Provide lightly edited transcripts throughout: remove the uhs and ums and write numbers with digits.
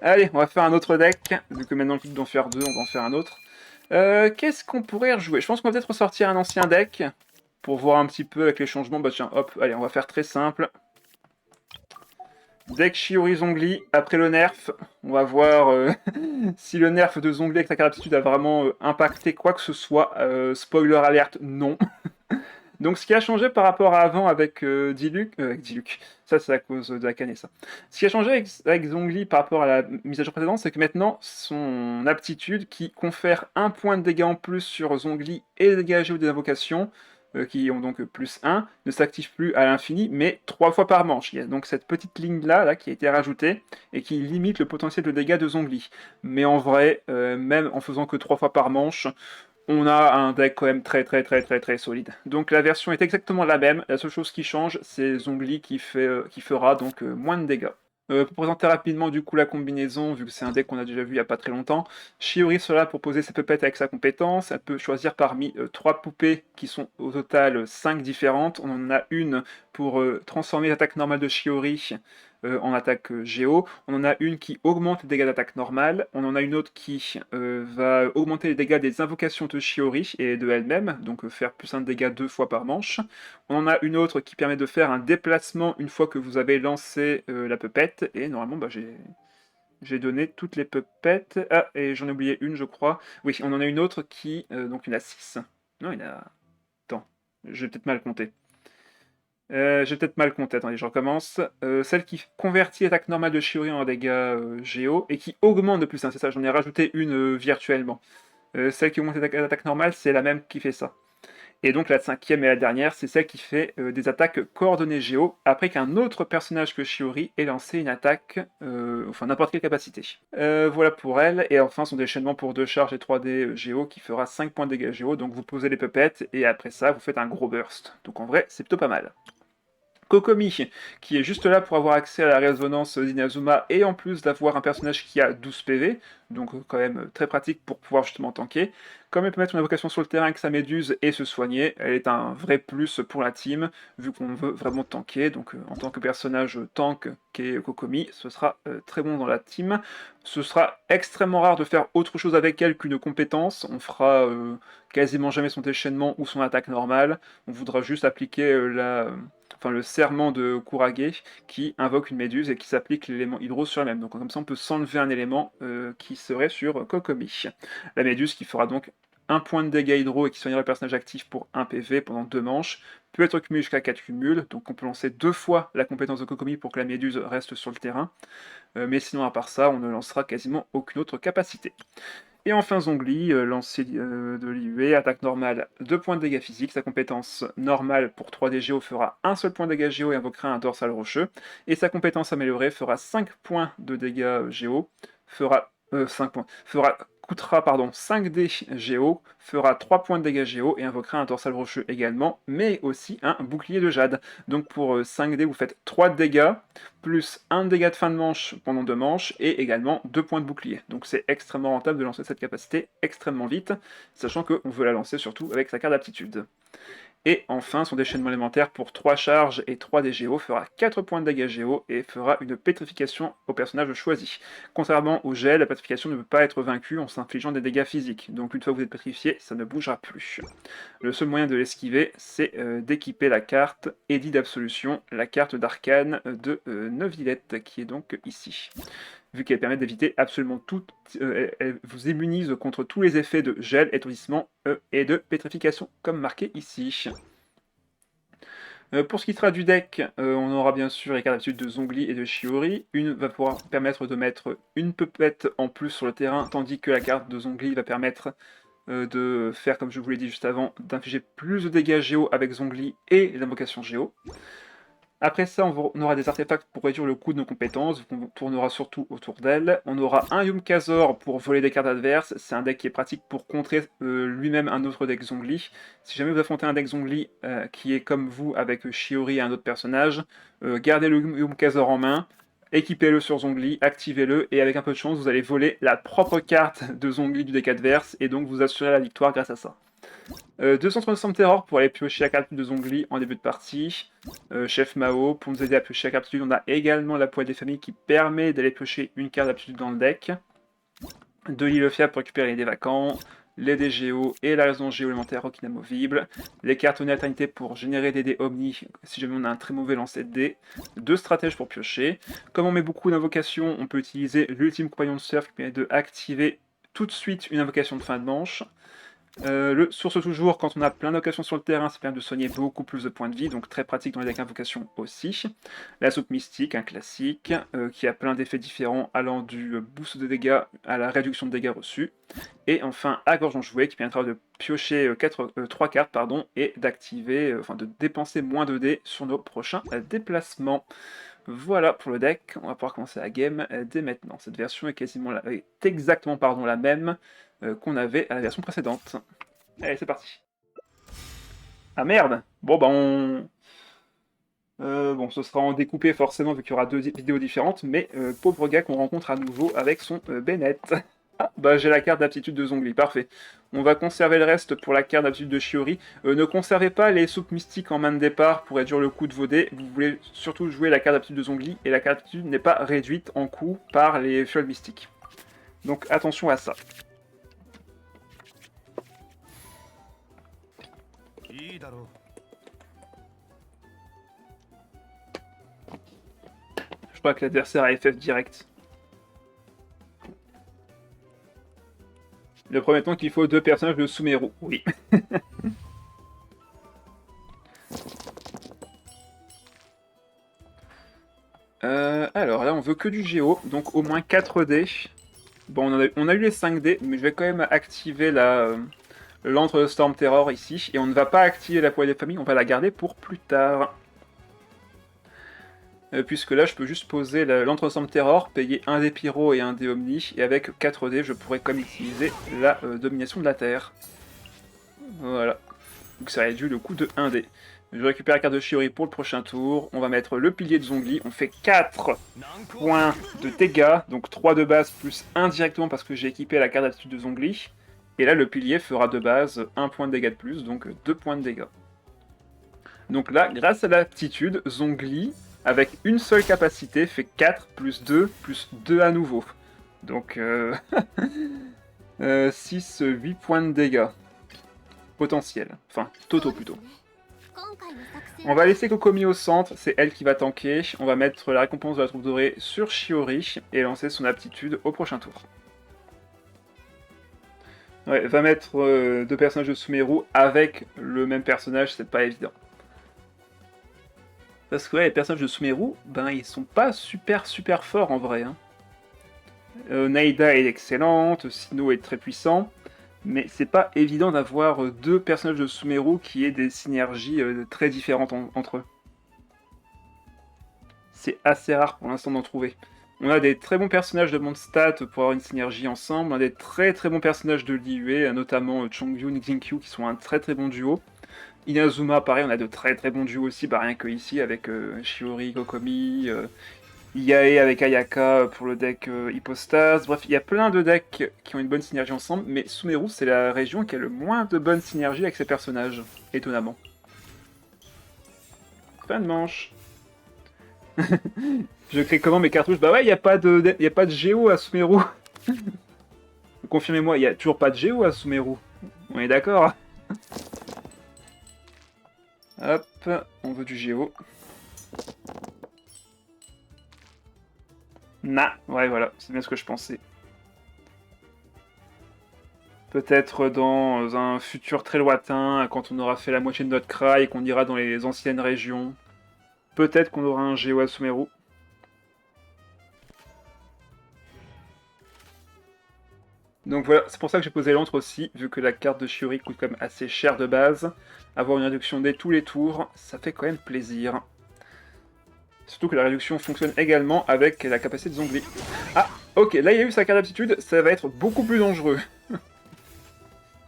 Allez, on va faire un autre deck. Vu que maintenant, le d'en faire deux, on va en faire un autre. Qu'est-ce qu'on pourrait rejouer? Je pense qu'on va peut-être ressortir un ancien deck. Pour voir un petit peu avec les changements. Bah tiens, hop, allez, on va faire très simple. Deck Shiori Zhongli, après le nerf. On va voir si le nerf de Zhongli avec sa carte d'aptitude a vraiment impacté quoi que ce soit. Spoiler alerte, non. Donc ce qui a changé par rapport à avant avec Diluc, ça c'est à cause de Akane ça. Ce qui a changé avec Zhongli par rapport à la mise à jour précédente, c'est que maintenant son aptitude qui confère un point de dégâts en plus sur Zhongli et les dégâts géo des invocations, qui ont donc plus 1, ne s'active plus à l'infini, mais 3 fois par manche. Il y a donc cette petite ligne là qui a été rajoutée et qui limite le potentiel de dégâts de Zhongli. Mais en vrai, même en faisant que 3 fois par manche, on a un deck quand même très solide. Donc la version est exactement la même, la seule chose qui change, c'est Zhongli qui fera donc moins de dégâts. Pour présenter rapidement du coup la combinaison, vu que c'est un deck qu'on a déjà vu il n'y a pas très longtemps, Shiori sera là pour poser ses puppets avec sa compétence, elle peut choisir parmi 3 poupées qui sont au total 5 différentes, on en a une pour transformer l'attaque normale de Shiori en attaque géo. On en a une qui augmente les dégâts d'attaque normale. On en a une autre qui va augmenter les dégâts des invocations de Shiori et de elle-même, donc faire plus un dégât 2 fois par manche. On en a une autre qui permet de faire un déplacement une fois que vous avez lancé la pupette. Et normalement, bah, j'ai donné toutes les pupettes. Ah, et j'en ai oublié une, je crois. Oui, on en a une autre qui... donc il y en a 6. Non, il y en a... Attends, j'ai peut-être mal compté. J'ai peut-être mal compté, attendez, je recommence. Celle qui convertit l'attaque normale de Shiori en dégâts géo et qui augmente de plus 1, c'est ça, j'en ai rajouté une virtuellement. Celle qui augmente l'attaque normale, c'est la même qui fait ça. Et donc la cinquième et la dernière, c'est celle qui fait des attaques coordonnées géo après qu'un autre personnage que Shiori ait lancé une attaque, enfin n'importe quelle capacité. Voilà pour elle, et enfin son déchaînement pour 2 charges et 3D géo qui fera 5 points de dégâts géo, donc vous posez les puppets et après ça vous faites un gros burst. Donc en vrai, c'est plutôt pas mal. Kokomi, qui est juste là pour avoir accès à la résonance d'Inazuma et en plus d'avoir un personnage qui a 12 PV, donc quand même très pratique pour pouvoir justement tanker. Comme elle peut mettre une invocation sur le terrain avec sa méduse et se soigner, elle est un vrai plus pour la team, vu qu'on veut vraiment tanker, donc en tant que personnage tank qu'est Kokomi, ce sera très bon dans la team. Ce sera extrêmement rare de faire autre chose avec elle qu'une compétence, on fera quasiment jamais son déchaînement ou son attaque normale, on voudra juste appliquer le serment de Kurage qui invoque une méduse et qui s'applique l'élément hydro sur elle-même. Donc comme ça on peut s'enlever un élément qui serait sur Kokomi. La méduse qui fera donc un point de dégâts hydro et qui soignera le personnage actif pour 1 PV pendant 2 manches, peut être cumulé jusqu'à 4 cumuls, donc on peut lancer 2 fois la compétence de Kokomi pour que la méduse reste sur le terrain, mais sinon à part ça, on ne lancera quasiment aucune autre capacité. Et enfin Zhongli, lancer de l'IUE, attaque normale, 2 points de dégâts physiques, sa compétence normale pour 3D Géo fera un seul point de dégâts Géo et invoquera un dorsal rocheux, et sa compétence améliorée fera 5 points de dégâts Géo, fera 5 points, coûtera 5D Géo, fera 3 points de dégâts Géo et invoquera un dorsal rocheux également, mais aussi un bouclier de jade. Donc pour 5D, vous faites 3 de dégâts, plus 1 dégât de fin de manche pendant 2 manches, et également 2 points de bouclier. Donc c'est extrêmement rentable de lancer cette capacité extrêmement vite, sachant qu'on veut la lancer surtout avec sa carte d'aptitude. Et enfin, son déchaînement élémentaire pour 3 charges et 3 DGO fera 4 points de dégâts géo et fera une pétrification au personnage choisi. Contrairement au gel, la pétrification ne peut pas être vaincue en s'infligeant des dégâts physiques, donc une fois que vous êtes pétrifié, ça ne bougera plus. Le seul moyen de l'esquiver, c'est d'équiper la carte Édit d'Absolution, la carte d'arcane de Neuvillette, qui est donc ici. Vu qu'elle permet d'éviter absolument tout, elle vous immunise contre tous les effets de gel, étourdissement et de pétrification, comme marqué ici. Pour ce qui sera du deck, on aura bien sûr les cartes d'habitude de Zhongli et de Shiori. Une va pouvoir permettre de mettre une pupette en plus sur le terrain, tandis que la carte de Zhongli va permettre de faire, comme je vous l'ai dit juste avant, d'infliger plus de dégâts géo avec Zhongli et l'invocation géo. Après ça, on aura des artefacts pour réduire le coût de nos compétences, on tournera surtout autour d'elle. On aura un Yum-Kazor pour voler des cartes adverses, c'est un deck qui est pratique pour contrer lui-même un autre deck Zhongli. Si jamais vous affrontez un deck Zhongli qui est comme vous avec Shiori et un autre personnage, gardez le Yum-Kazor en main, équipez-le sur Zhongli, activez-le, et avec un peu de chance, vous allez voler la propre carte de Zhongli du deck adverse, et donc vous assurez la victoire grâce à ça. 239 Terror pour aller piocher la carte de Zhongli en début de partie. Chef Mao, pour nous aider à piocher la carte d'aptitude, on a également la poêle des familles qui permet d'aller piocher une carte d'aptitude dans le deck. De l'île fiable pour récupérer des vacants, les dés géo et la raison géo élémentaire rock inamovible, les cartes éternité pour générer des dés omni si jamais on a un très mauvais lancer de dés, 2 stratèges pour piocher. Comme on met beaucoup d'invocations, on peut utiliser l'ultime compagnon de surf qui permet de activer tout de suite une invocation de fin de manche. Le source toujours, quand on a plein d'invocations sur le terrain, ça permet de soigner beaucoup plus de points de vie, donc très pratique dans les decks invocations aussi. La soupe mystique, un classique, qui a plein d'effets différents allant du boost de dégâts à la réduction de dégâts reçus. Et enfin, à gorge enjouée, qui permettra de piocher 3 cartes et d'activer, enfin de dépenser moins de dés sur nos prochains déplacements. Voilà pour le deck, on va pouvoir commencer la game dès maintenant. Cette version est exactement la même qu'on avait à la version précédente. Allez, c'est parti. Ah merde. Bon, bah bon, ce sera en découpé forcément vu qu'il y aura 2 vidéos différentes, mais pauvre gars qu'on rencontre à nouveau avec son Bennett. Ah, bah j'ai la carte d'aptitude de Zhongli, parfait. On va conserver le reste pour la carte d'aptitude de Shiori. Ne conservez pas les soupes mystiques en main de départ pour réduire le coût de vos dés. Vous voulez surtout jouer la carte d'aptitude de Zhongli, et la carte d'aptitude n'est pas réduite en coût par les fioles mystiques. Donc attention à ça. Je crois que l'adversaire a FF direct. Le premier temps qu'il faut 2 personnages de Sumeru. Oui. Alors là, on veut que du Géo, donc au moins 4 dés. Bon, on a eu les 5 dés, mais je vais quand même activer l'antre de Storm Terror ici. Et on ne va pas activer la poêle des familles, on va la garder pour plus tard. Puisque là, je peux juste poser l'antre de Storm Terror, payer un dé Pyro et un dé Omni, et avec 4 dés, je pourrais quand même utiliser la domination de la Terre. Voilà. Donc ça réduit le coût de 1 dé. Je récupère la carte de Shiori pour le prochain tour. On va mettre le pilier de Zhongli. On fait 4 points de dégâts. Donc 3 de base plus 1 directement parce que j'ai équipé la carte d'aptitude de Zhongli. Et là, le pilier fera de base 1 point de dégâts de plus, donc 2 points de dégâts. Donc là, grâce à l'aptitude, Zhongli, avec une seule capacité, fait 4 plus 2 à nouveau. Donc 6, 8 points de dégâts. Potentiels. Enfin, totaux plutôt. On va laisser Kokomi au centre, c'est elle qui va tanker. On va mettre la récompense de la troupe dorée sur Shiori et lancer son aptitude au prochain tour. Ouais, va mettre 2 personnages de Sumeru avec le même personnage, c'est pas évident. Parce que ouais, les personnages de Sumeru, ben ils sont pas super forts en vrai. Hein. Naida est excellente, Sino est très puissant. Mais c'est pas évident d'avoir 2 personnages de Sumeru qui aient des synergies très différentes entre eux. C'est assez rare pour l'instant d'en trouver. On a des très bons personnages de Mondstadt pour avoir une synergie ensemble, on a des très bons personnages de Liyue, notamment Chongyun et Xinkyu qui sont un très bon duo. Inazuma, pareil, on a de très bons duos aussi, bah, rien que ici avec Shiori, Kokomi, Yae avec Ayaka pour le deck Hypostase. Bref, il y a plein de decks qui ont une bonne synergie ensemble, mais Sumeru, c'est la région qui a le moins de bonne synergie avec ses personnages, étonnamment. Fin de manche. Je crée comment mes cartouches? Bah ouais, il n'y a pas de Géo à Sumeru. Confirmez-moi, il n'y a toujours pas de Géo à Sumeru. On est d'accord? Hop, on veut du Géo. Nah, ouais, voilà, c'est bien ce que je pensais. Peut-être dans un futur très lointain, quand on aura fait la moitié de notre cry et qu'on ira dans les anciennes régions. Peut-être qu'on aura un Géo à Sumeru. Donc voilà, c'est pour ça que j'ai posé l'antre aussi, vu que la carte de Shiori coûte quand même assez cher de base. Avoir une réduction dès tous les tours, ça fait quand même plaisir. Surtout que la réduction fonctionne également avec la capacité de Zhongli. Ah, ok, là il y a eu sa carte d'aptitude, ça va être beaucoup plus dangereux.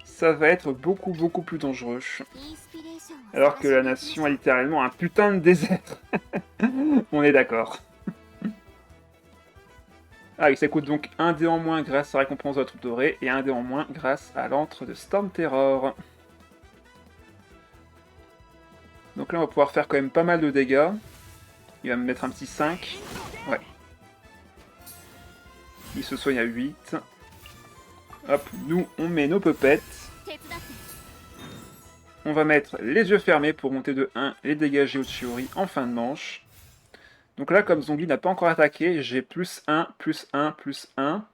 Ça va être beaucoup plus dangereux. Alors que la nation a littéralement un putain de désert. On est d'accord. Ah oui, ça coûte donc 1 dé en moins grâce à la récompense de la troupe dorée et 1 dé en moins grâce à l'antre de Storm Terror. Donc là, on va pouvoir faire quand même pas mal de dégâts. Il va me mettre un petit 5. Ouais. Il se soigne à 8. Hop, nous, on met nos pupettes. On va mettre les yeux fermés pour monter de 1 et dégager Uchiori en fin de manche. Donc là, comme Zhongli n'a pas encore attaqué, j'ai plus 1, plus 1, plus 1.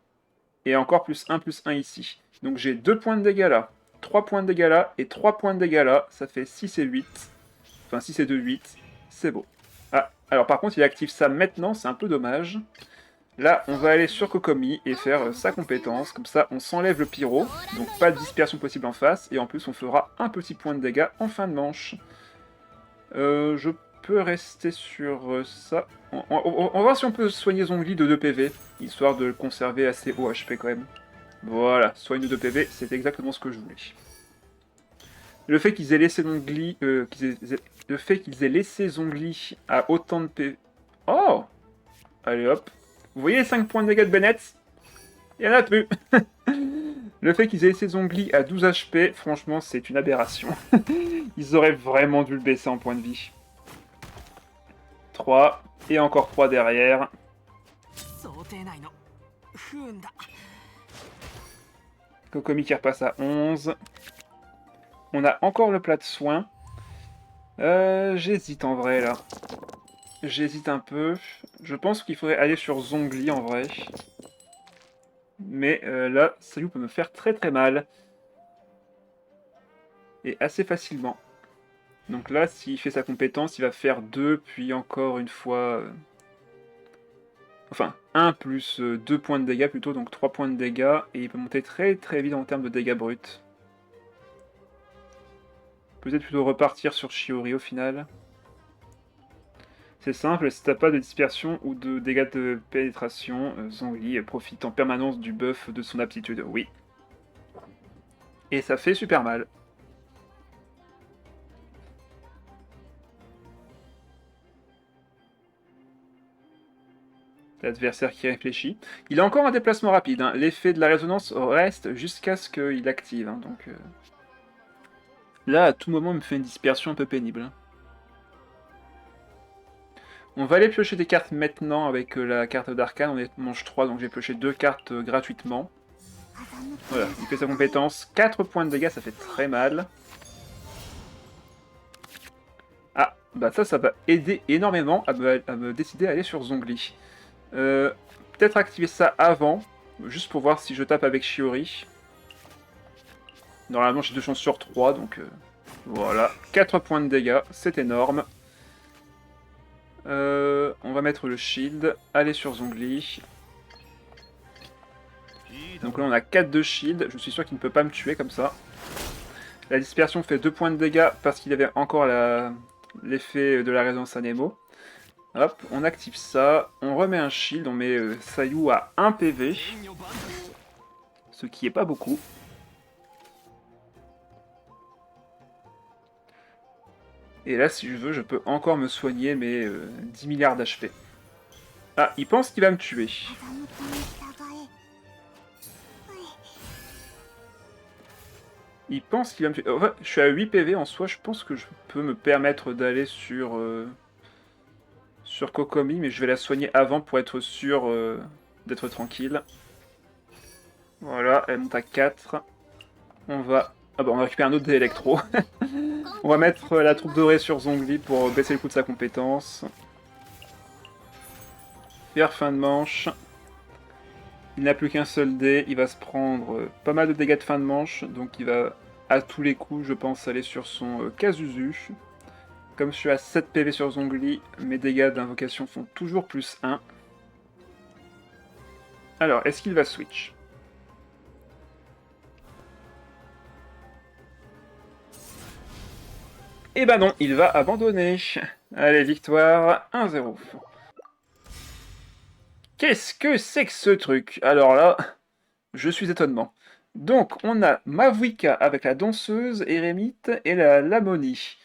Et encore plus 1 ici. Donc j'ai 2 points de dégâts là, 3 points de dégâts là, et 3 points de dégâts là. Ça fait 6 et 8. Enfin 6 et 2, 8. C'est beau. Ah, alors par contre il active ça maintenant, c'est un peu dommage. Là, on va aller sur Kokomi et faire sa compétence. Comme ça, on s'enlève le pyro. Donc pas de dispersion possible en face. Et en plus, on fera un petit point de dégâts en fin de manche. Je peux rester sur ça. On va voir si on peut soigner Zhongli de 2 PV. Histoire de le conserver assez haut HP quand même. Voilà, soigne de 2 PV, c'est exactement ce que je voulais. Le fait qu'ils aient laissé Zhongli... Le fait qu'ils aient laissé Zhongli à autant de PV... Oh! Allez hop. Vous voyez les 5 points de dégâts de Bennett? Il y en a plus. Le fait qu'ils aient laissé Zhongli à 12 HP, franchement, c'est une aberration. Ils auraient vraiment dû le baisser en point de vie. 3, et encore 3 derrière. Kokomi qui repasse à 11. On a encore le plat de soins. J'hésite en vrai, là. J'hésite un peu. Je pense qu'il faudrait aller sur Zhongli, en vrai. Mais là, Sayu peut me faire très très mal. Et assez facilement. Donc là, s'il fait sa compétence, il va faire 2, puis encore une fois... Enfin, 1 plus 2 points de dégâts plutôt, donc 3 points de dégâts. Et il peut monter très très vite en termes de dégâts bruts. Peut-être plutôt repartir sur Shiori au final. C'est simple, si t'as pas de dispersion ou de dégâts de pénétration, Zhongli profite en permanence du buff de son aptitude, oui. Et ça fait super mal. L'adversaire qui réfléchit. Il a encore un déplacement rapide, hein. L'effet de la résonance reste jusqu'à ce qu'il active. Hein, donc, là, à tout moment, il me fait une dispersion un peu pénible. Hein. On va aller piocher des cartes maintenant avec la carte d'arcane. On est manche 3, donc j'ai pioché 2 cartes gratuitement. Voilà, il fait sa compétence. 4 points de dégâts, ça fait très mal. Ah, bah ça va aider énormément à me décider à aller sur Zhongli. Peut-être activer ça avant, juste pour voir si je tape avec Shiori. Normalement j'ai 2 chances sur 3, donc voilà. 4 points de dégâts, c'est énorme. On va mettre le shield, aller sur Zhongli. Donc là on a 4 de shield, je suis sûr qu'il ne peut pas me tuer comme ça. La dispersion fait 2 points de dégâts parce qu'il avait encore l'effet de la résonance à Nemo. Hop, on active ça, on remet un shield, on met Sayu à 1 PV. Ce qui est pas beaucoup. Et là, si je veux, je peux encore me soigner mes 10 milliards d'HP. Ah, il pense qu'il va me tuer. Il pense qu'il va me tuer. Enfin, je suis à 8 PV en soi, je pense que je peux me permettre d'aller sur Kokomi, mais je vais la soigner avant pour être sûr d'être tranquille. Voilà, elle monte à 4. On va... Ah bah on va récupérer un autre des électros. On va mettre la troupe dorée sur Zhongli pour baisser le coût de sa compétence. Faire fin de manche. Il n'a plus qu'un seul dé, il va se prendre pas mal de dégâts de fin de manche, donc il va à tous les coups, je pense, aller sur son Kazuzu. Comme je suis à 7 PV sur Zhongli, mes dégâts d'invocation font toujours plus 1. Alors, est-ce qu'il va switch? Eh ben non, il va abandonner. Allez, victoire 1-0. Qu'est-ce que c'est que ce truc? Alors là, je suis étonnement. Donc, on a Mavuika avec la danseuse, Eremite et la Lamonie.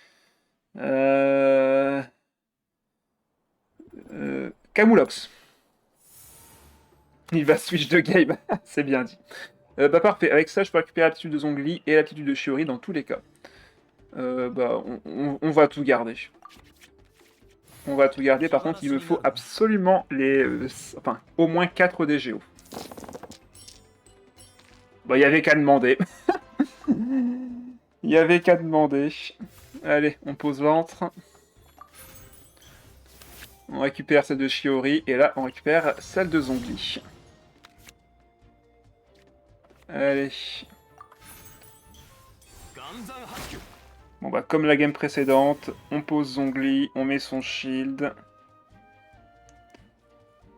Camoulox. Il va switch de game, c'est bien dit. Bah parfait, avec ça je peux récupérer l'aptitude de Zhongli et l'aptitude de Shiori dans tous les cas. bah, on va tout garder. On va tout garder, par contre il me faut absolument les... enfin, au moins 4 DGO. Bah, il y avait qu'à demander. Il y avait qu'à demander. Allez, on pose ventre. On récupère celle de Shiori, et là on récupère celle de Zhongli. Allez. Bon bah comme la game précédente, on pose Zhongli, on met son shield.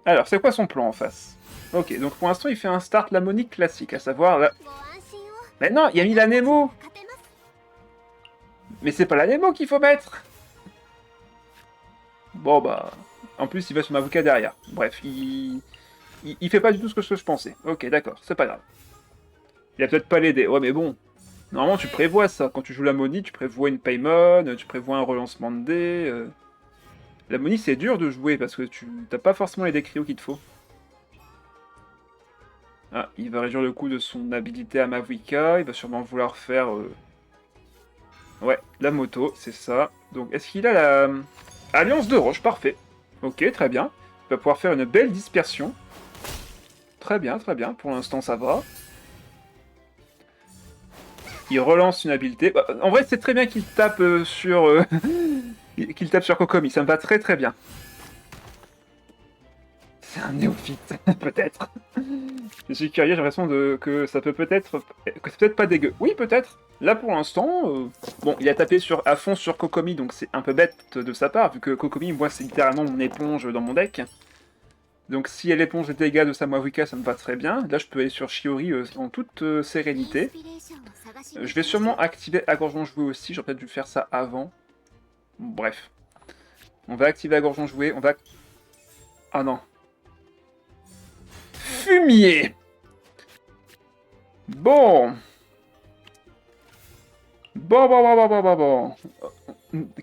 Alors, c'est quoi son plan en face? Ok, donc pour l'instant il fait un start Lamonique classique, à savoir la... Mais non, il a mis la Nemo. Mais c'est pas la Nemo qu'il faut mettre. Bon bah... En plus il va sur Mavuka derrière. Bref, il fait pas du tout ce que je pensais. Ok, d'accord, c'est pas grave. Il a peut-être pas l'aider. Ouais mais bon, normalement tu prévois ça. Quand tu joues la Moni, tu prévois une Paymon, tu prévois un relancement de dés. La Moni c'est dur de jouer parce que tu t'as pas forcément les décrios qu'il te faut. Ah, il va réduire le coût de son habilité à Mavuka. Il va sûrement vouloir faire... Ouais, la moto, c'est ça. Donc, est-ce qu'il a la... Alliance de roche, parfait. Ok, très bien. Il va pouvoir faire une belle dispersion. Très bien, très bien. Pour l'instant, ça va. Il relance une habileté. Bah, en vrai, c'est très bien qu'il tape sur... qu'il tape sur Kokomi. Ça me va très très bien. C'est un néophyte, peut-être. Je suis curieux, j'ai l'impression que ça peut peut-être... que c'est peut-être pas dégueu. Oui, peut-être. Là, pour l'instant... Bon, il a tapé à fond sur Kokomi, donc c'est un peu bête de sa part, vu que Kokomi, moi, c'est littéralement mon éponge dans mon deck. Donc si elle éponge les dégâts de sa Mavuka, ça me va très bien. Là, je peux aller sur Shiori en toute sérénité. Je vais sûrement activer Agorgeon Joué aussi, j'aurais peut-être dû faire ça avant. Bref. On va activer Agorgeon Joué, on va... Ah non. Fumier! Bon. Bon.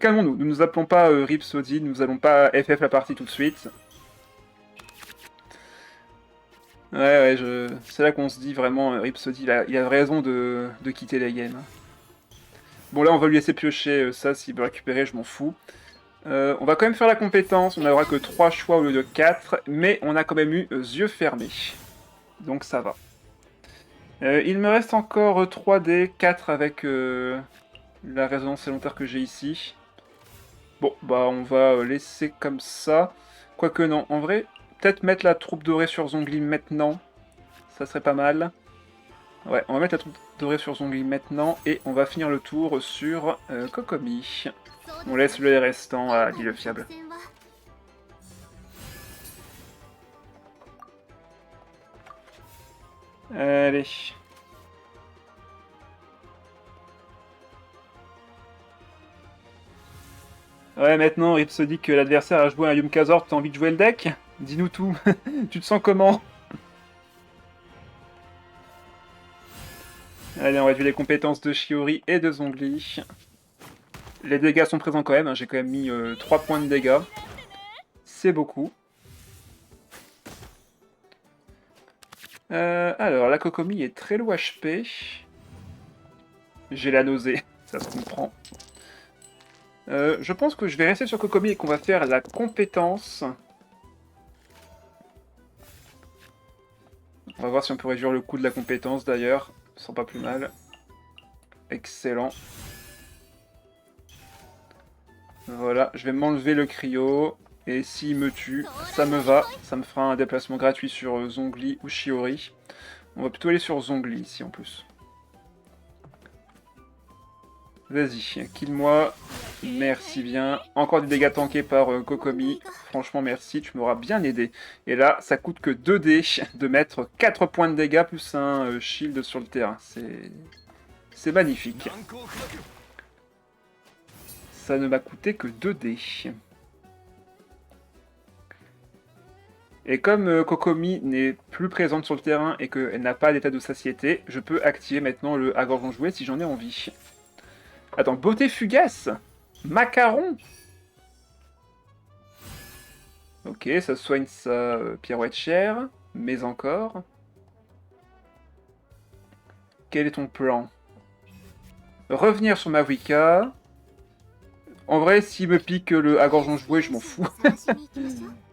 Calmons-nous, nous nous appelons pas Ripsody, nous allons pas FF la partie tout de suite. Ouais, c'est là qu'on se dit vraiment, Ripsody, il a raison de quitter la game. Bon, là, on va lui laisser piocher ça, s'il veut récupérer, je m'en fous. On va quand même faire la compétence, on n'aura que 3 choix au lieu de 4, mais on a quand même eu yeux fermés. Donc ça va. Il me reste encore 3D, 4 avec la résonance élémentaire que j'ai ici. Bon, bah on va laisser comme ça. Quoique non, en vrai, peut-être mettre la troupe dorée sur Zhongli maintenant. Ça serait pas mal. Ouais, on va mettre la troupe dorée sur Zhongli maintenant, et on va finir le tour sur Kokomi. On laisse le restant à l'île fiable. Allez. Ouais, maintenant, Rhapsody, que l'adversaire a joué un Yum-Kazor, t'as envie de jouer le deck? Dis-nous tout. Tu te sens comment? Allez, on réduit les compétences de Shiori et de Zhongli. Les dégâts sont présents quand même, hein. J'ai quand même mis 3 points de dégâts. C'est beaucoup. Alors, la Kokomi est très low HP. J'ai la nausée, ça se comprend. Je pense que je vais rester sur Kokomi et qu'on va faire la compétence. On va voir si on peut réduire le coût de la compétence d'ailleurs. Ce sera pas plus mal. Excellent. Voilà, je vais m'enlever le cryo. Et s'il me tue, ça me va. Ça me fera un déplacement gratuit sur Zhongli ou Shiori. On va plutôt aller sur Zhongli ici en plus. Vas-y, kill-moi. Merci bien. Encore des dégâts tankés par Kokomi. Franchement, merci, tu m'auras bien aidé. Et là, ça coûte que 2 dés de mettre 4 points de dégâts plus un shield sur le terrain. C'est magnifique. Ça ne m'a coûté que 2 dés. Et comme Kokomi n'est plus présente sur le terrain et qu'elle n'a pas d'état de satiété, je peux activer maintenant le Agorgeon Joué si j'en ai envie. Attends, beauté fugace? Macaron? Ok, ça soigne sa pirouette chère, mais encore. Quel est ton plan? revenir sur ma Wicca. En vrai, s'il me pique le à gorge joué, je m'en fous.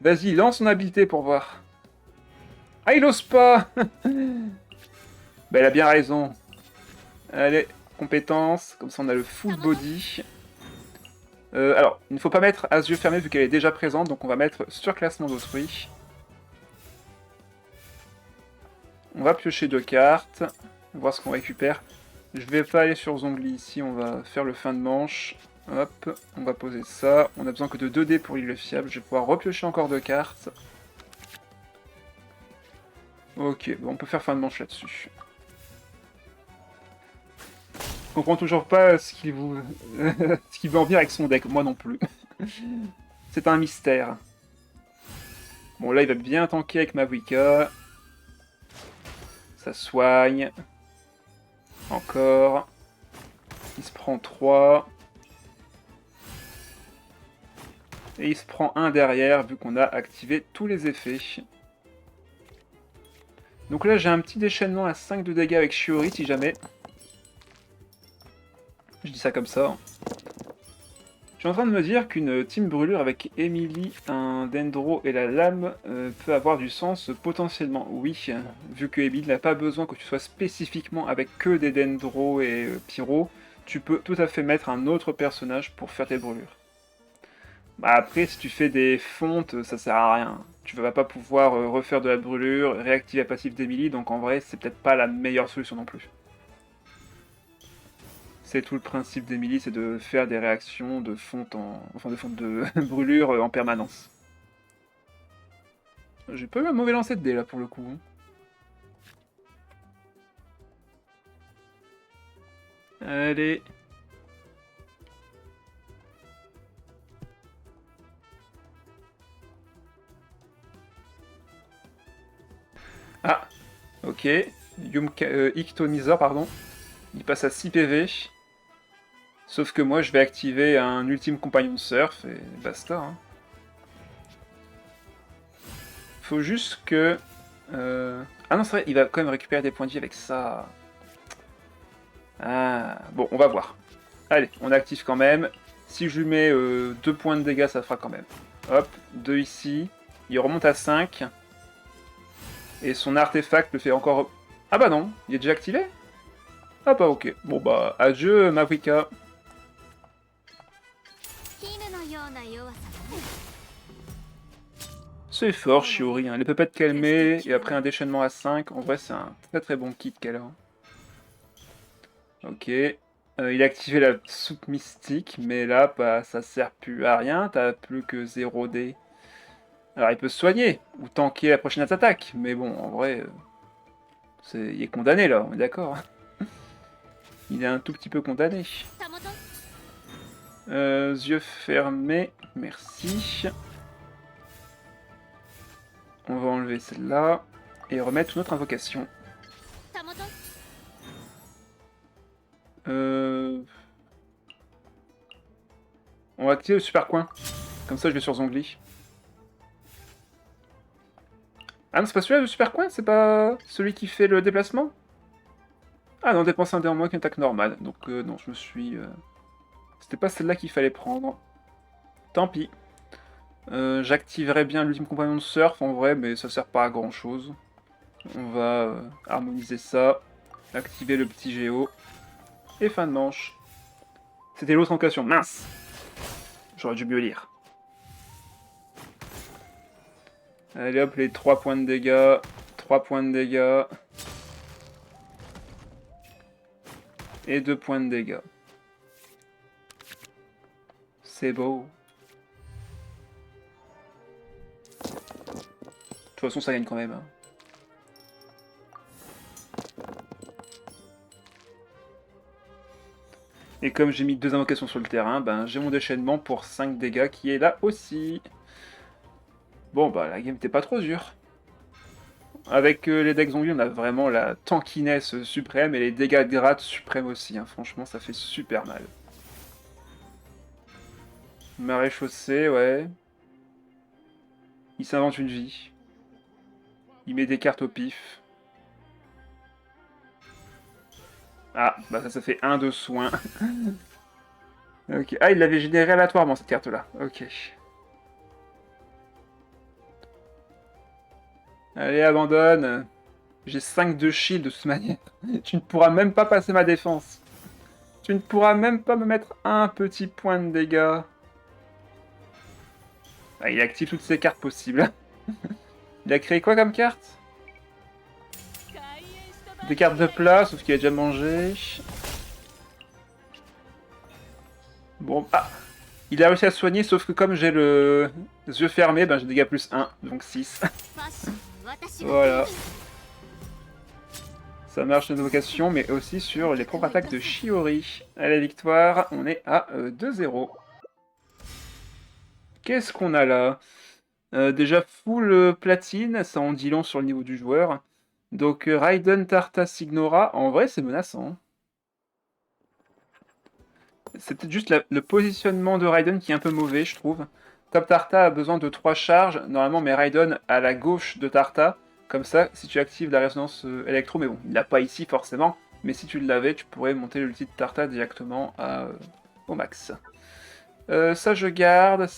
Vas-y, lance son habilité pour voir. Ah, il ose pas. Bah, il a bien raison. Allez, compétence, comme ça on a le full body. Alors, il ne faut pas mettre à yeux fermés vu qu'elle est déjà présente, donc on va mettre surclassement d'autrui. On va piocher 2 cartes, voir ce qu'on récupère. Je vais pas aller sur Zongli ici, on va faire le fin de manche. Hop, on va poser ça. On a besoin que de 2 dés pour l'île fiable. Je vais pouvoir repiocher encore 2 cartes. Ok, bon, on peut faire fin de manche là-dessus. Je comprends toujours pas ce qu'il vous... ce qu'il veut en venir avec son deck, moi non plus. C'est un mystère. Bon, là, il va bien tanker avec ma Wicca. Ça soigne. Encore. Il se prend 3. Et il se prend 1 derrière, vu qu'on a activé tous les effets. Donc là, j'ai un petit déchaînement à 5 de dégâts avec Shiori, si jamais. Je dis ça comme ça. Je suis en train de me dire qu'une team brûlure avec Emily, un Dendro et la lame peut avoir du sens potentiellement. Oui, vu que Emily n'a pas besoin que tu sois spécifiquement avec que des Dendro et Pyro, tu peux tout à fait mettre un autre personnage pour faire tes brûlures. Bah après, si tu fais des fontes, ça sert à rien. Tu vas pas pouvoir refaire de la brûlure, réactiver la passive d'Emily, donc en vrai, c'est peut-être pas la meilleure solution non plus. C'est tout le principe d'Emily, c'est de faire des réactions de fonte en... enfin de fonte de brûlure en permanence. J'ai pas eu un mauvais lancer de dés là pour le coup. Allez. Ah, ok. Ictonisor, pardon. Il passe à 6 PV. Sauf que moi, je vais activer un ultime compagnon de surf et basta. Hein. Faut juste que... Ah non, c'est vrai, il va quand même récupérer des points de vie avec ça. Ah, bon, on va voir. Allez, on active quand même. Si je lui mets 2 points de dégâts, ça fera quand même. Hop, 2 ici. Il remonte à 5. Et son artefact le fait encore... Ah bah non, il est déjà activé? Ah bah ok. Bon bah, adieu Mavrika. C'est fort, Shiori. Hein. Elle peut pas être calmée, et après un déchaînement à 5, en vrai c'est un très très bon kit qu'elle a. Ok. Il a activé la soupe mystique, mais là, bah, ça sert plus à rien, t'as plus que 0 dés. Alors il peut se soigner, ou tanker la prochaine attaque, mais bon, en vrai, il est condamné là, on est d'accord. Il est un tout petit peu condamné. Yeux fermés, merci. On va enlever celle-là, et remettre notre invocation. On va activer le super coin. Comme ça, je vais sur Zongli. Ah non, c'est pas celui-là le super coin? C'est pas celui qui fait le déplacement? Ah non, dépenser un dé en moins qu'une attaque normale. Donc non, je me suis... C'était pas celle-là qu'il fallait prendre. Tant pis. J'activerai bien l'ultime compagnon de surf en vrai, mais ça sert pas à grand chose. On va harmoniser ça. Activer le petit géo. Et fin de manche. C'était l'autre invocation. Mince! J'aurais dû mieux lire. Allez hop, les 3 points de dégâts. 3 points de dégâts. Et 2 points de dégâts. C'est beau. De toute façon, ça gagne quand même. Hein. Et comme j'ai mis 2 invocations sur le terrain, ben j'ai mon déchaînement pour 5 dégâts qui est là aussi. Bon bah la game n'était pas trop dure. Avec les decks zombies, on a vraiment la tankiness suprême et les dégâts de gratte suprêmes aussi. Hein. Franchement, ça fait super mal. Marée chaussée, ouais. Il s'invente une vie. Il met des cartes au pif. Ah, bah ça fait 1 de soin. Ok. Ah, il l'avait généré aléatoirement, cette carte-là. Ok. Allez, abandonne. J'ai 5 de shield de toute manière. Tu ne pourras même pas passer ma défense. Tu ne pourras même pas me mettre un petit point de dégâts. Ah, il active toutes ses cartes possibles. Il a créé quoi comme carte? Des cartes de plat, sauf qu'il a déjà mangé. Bon, ah, il a réussi à se soigner, sauf que comme j'ai le yeux fermés, ben j'ai dégâts plus 1, donc 6. Voilà. Ça marche sur nos vocations, mais aussi sur les propres attaques de Shiori. À la victoire, on est à 2-0. Qu'est-ce qu'on a là? Déjà full platine, ça en dit long sur le niveau du joueur. Donc Raiden, Tarta, Signora, en vrai c'est menaçant. C'est peut-être juste le positionnement de Raiden qui est un peu mauvais, je trouve. Top Tarta a besoin de 3 charges, normalement, mais Raiden à la gauche de Tarta. Comme ça, si tu actives la résonance électro, mais bon, il l'a pas ici forcément, mais si tu l'avais, tu pourrais monter l'ulti de Tarta directement au max. Ça je garde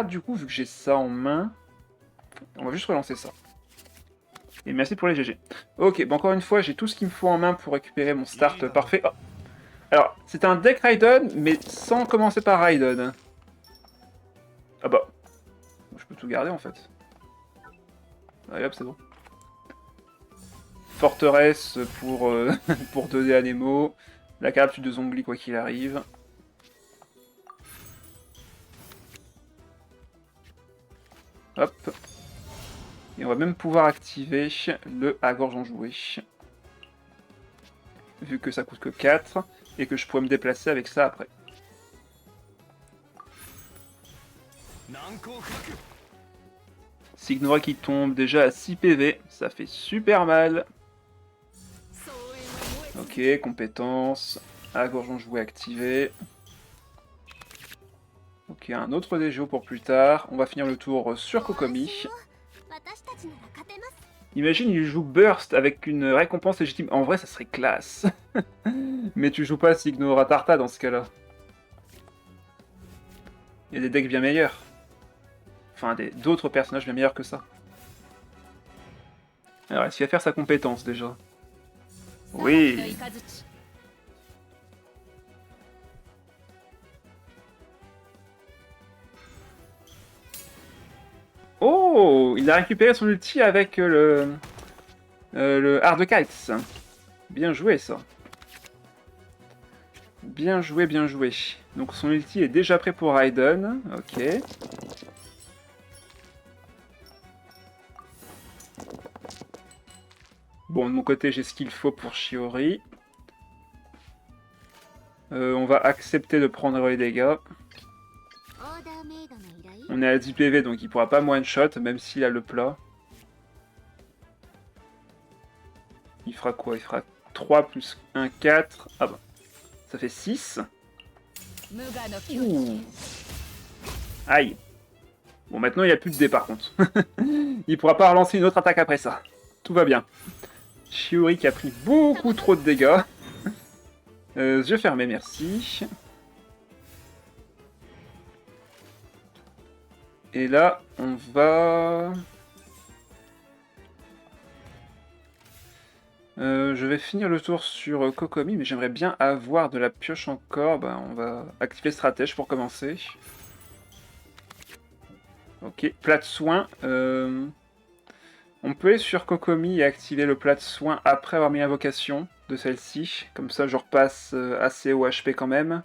du coup, vu que j'ai ça en main. On va juste relancer ça. Et merci pour les GG. Ok, bon encore une fois, j'ai tout ce qu'il me faut en main pour récupérer mon start parfait. Oh. Alors, c'est un deck Raiden, mais sans commencer par Raiden. Ah bah, je peux tout garder en fait. Allez hop, c'est bon. Forteresse pour, pour 2D à Nemo. La carte de zombie quoi qu'il arrive. Hop. Et on va même pouvoir activer le à gorge enjouée. Vu que ça coûte que 4, et que je pourrais me déplacer avec ça après. Signora qui tombe déjà à 6 PV, ça fait super mal. Ok, compétence, à gorge enjouée activée. Ok, un autre DGO pour plus tard. On va finir le tour sur Kokomi. Imagine, il joue Burst avec une récompense légitime. En vrai, ça serait classe. Mais tu joues pas Signora Tarta dans ce cas-là. Il y a des decks bien meilleurs. Enfin, d'autres personnages bien meilleurs que ça. Alors, est-ce qu'il va faire sa compétence déjà? Oui. Oh, il a récupéré son ulti avec le Hard Kites. Bien joué ça. Bien joué, bien joué. Donc son ulti est déjà prêt pour Raiden. Ok. Bon, de mon côté, j'ai ce qu'il faut pour Shiori. On va accepter de prendre les dégâts. On est à 10 PV, donc il pourra pas me one-shot, même s'il a le plat. Il fera quoi? Il fera 3 plus 1, 4. Ah bah, ça fait 6. Ouh. Aïe. Bon, maintenant il n'y a plus de dés par contre. Il pourra pas relancer une autre attaque après ça. Tout va bien. Shiori qui a pris beaucoup trop de dégâts. Yeux fermés, merci. Et là, on va... je vais finir le tour sur Kokomi, mais j'aimerais bien avoir de la pioche encore. Bah, on va activer Stratège pour commencer. Ok, plat de soin. On peut aller sur Kokomi et activer le plat de soin après avoir mis l'invocation de celle-ci. Comme ça, je repasse assez au HP quand même.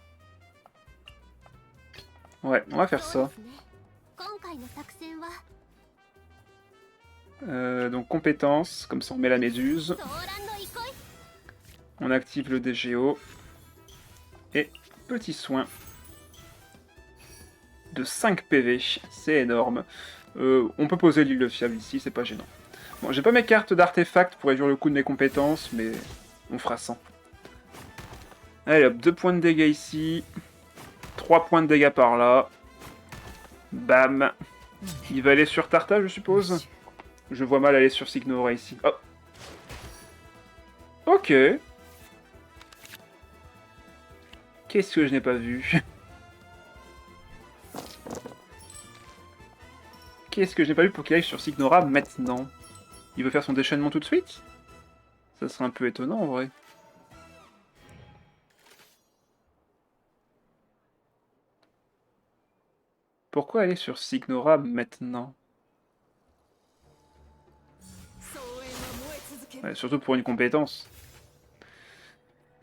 Ouais, on va faire ça. Donc compétence, comme ça on met la méduse. On active le DGO. Et petit soin. De 5 PV, c'est énorme. On peut poser l'île de fiable ici, c'est pas gênant. Bon, j'ai pas mes cartes d'artefacts pour réduire le coût de mes compétences, mais on fera 100. Allez hop, 2 points de dégâts ici. 3 points de dégâts par là. Bam. Il va aller sur Tarta, je suppose. Je vois mal aller sur Signora ici. Oh. Ok. Qu'est-ce que je n'ai pas vu? Qu'est-ce que je n'ai pas vu pour qu'il aille sur Signora maintenant? Il veut faire son déchaînement tout de suite? Ça serait un peu étonnant en vrai. Pourquoi aller sur Signora maintenant? Ouais, surtout pour une compétence.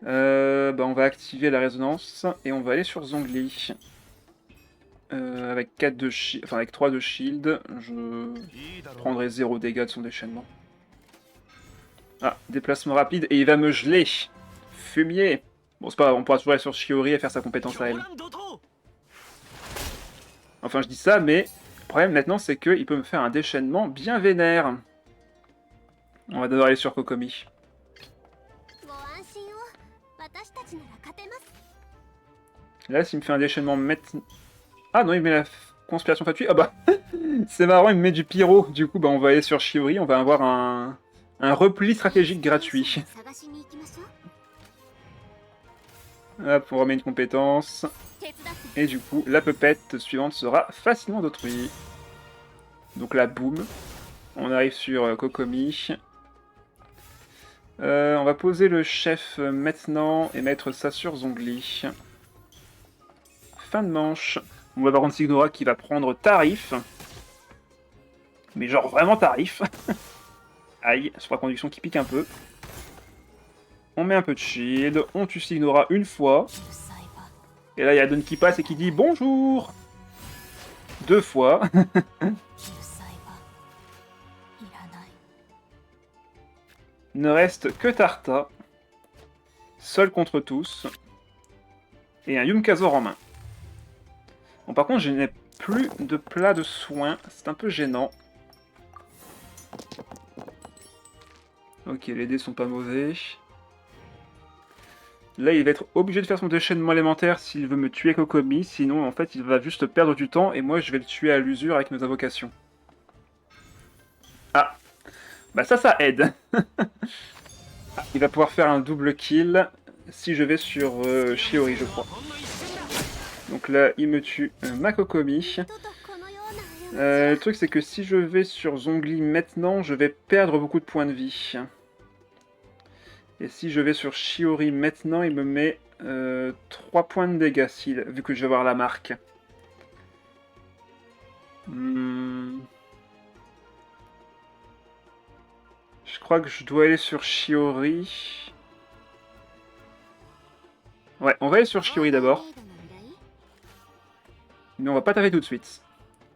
Bah on va activer la résonance et on va aller sur Zhongli. Avec 4 de shield, enfin avec 3 de shield, je prendrai 0 dégâts de son déchaînement. Ah, déplacement rapide et il va me geler. Fumier. Bon c'est pas grave, on pourra toujours aller sur Shiori et faire sa compétence à elle. Enfin je dis ça, mais le problème maintenant c'est qu'il peut me faire un déchaînement bien vénère. On va devoir aller sur Kokomi. Là s'il me fait un déchaînement maintenant... Ah non, il met la conspiration fatuite. Ah bah, c'est marrant, il me met du pyro. Du coup, bah, on va aller sur Shiori, on va avoir un repli stratégique gratuit. Hop, on remet une compétence. Et du coup, la pupette suivante sera facilement détruite. Donc là, boum. On arrive sur Kokomi. On va poser le chef maintenant et mettre ça sur Zhongli. Fin de manche. On va voir Signora qui va prendre tarif. Mais genre vraiment tarif. Aïe, sur la conduction qui pique un peu. On met un peu de shield, on tue Signora une fois. Et là, il y a Don qui passe et qui dit bonjour. 2 fois. Ne reste que Tarta. Seul contre tous. Et un Yumkazor en main. Bon, par contre, je n'ai plus de plat de soins. C'est un peu gênant. Ok, les dés sont pas mauvais. Là, il va être obligé de faire son déchaînement élémentaire s'il veut me tuer Kokomi. Sinon, en fait, il va juste perdre du temps et moi, je vais le tuer à l'usure avec mes invocations. Ah, bah ça aide. Ah, il va pouvoir faire un double kill si je vais sur Shiori, je crois. Donc là, il me tue ma Kokomi. Le truc, c'est que si je vais sur Zhongli maintenant, je vais perdre beaucoup de points de vie. Et si je vais sur Shiori maintenant, il me met 3 points de dégâts, vu que je vais avoir la marque. Je crois que je dois aller sur Shiori. Ouais, on va aller sur Shiori d'abord. Mais on va pas taper tout de suite.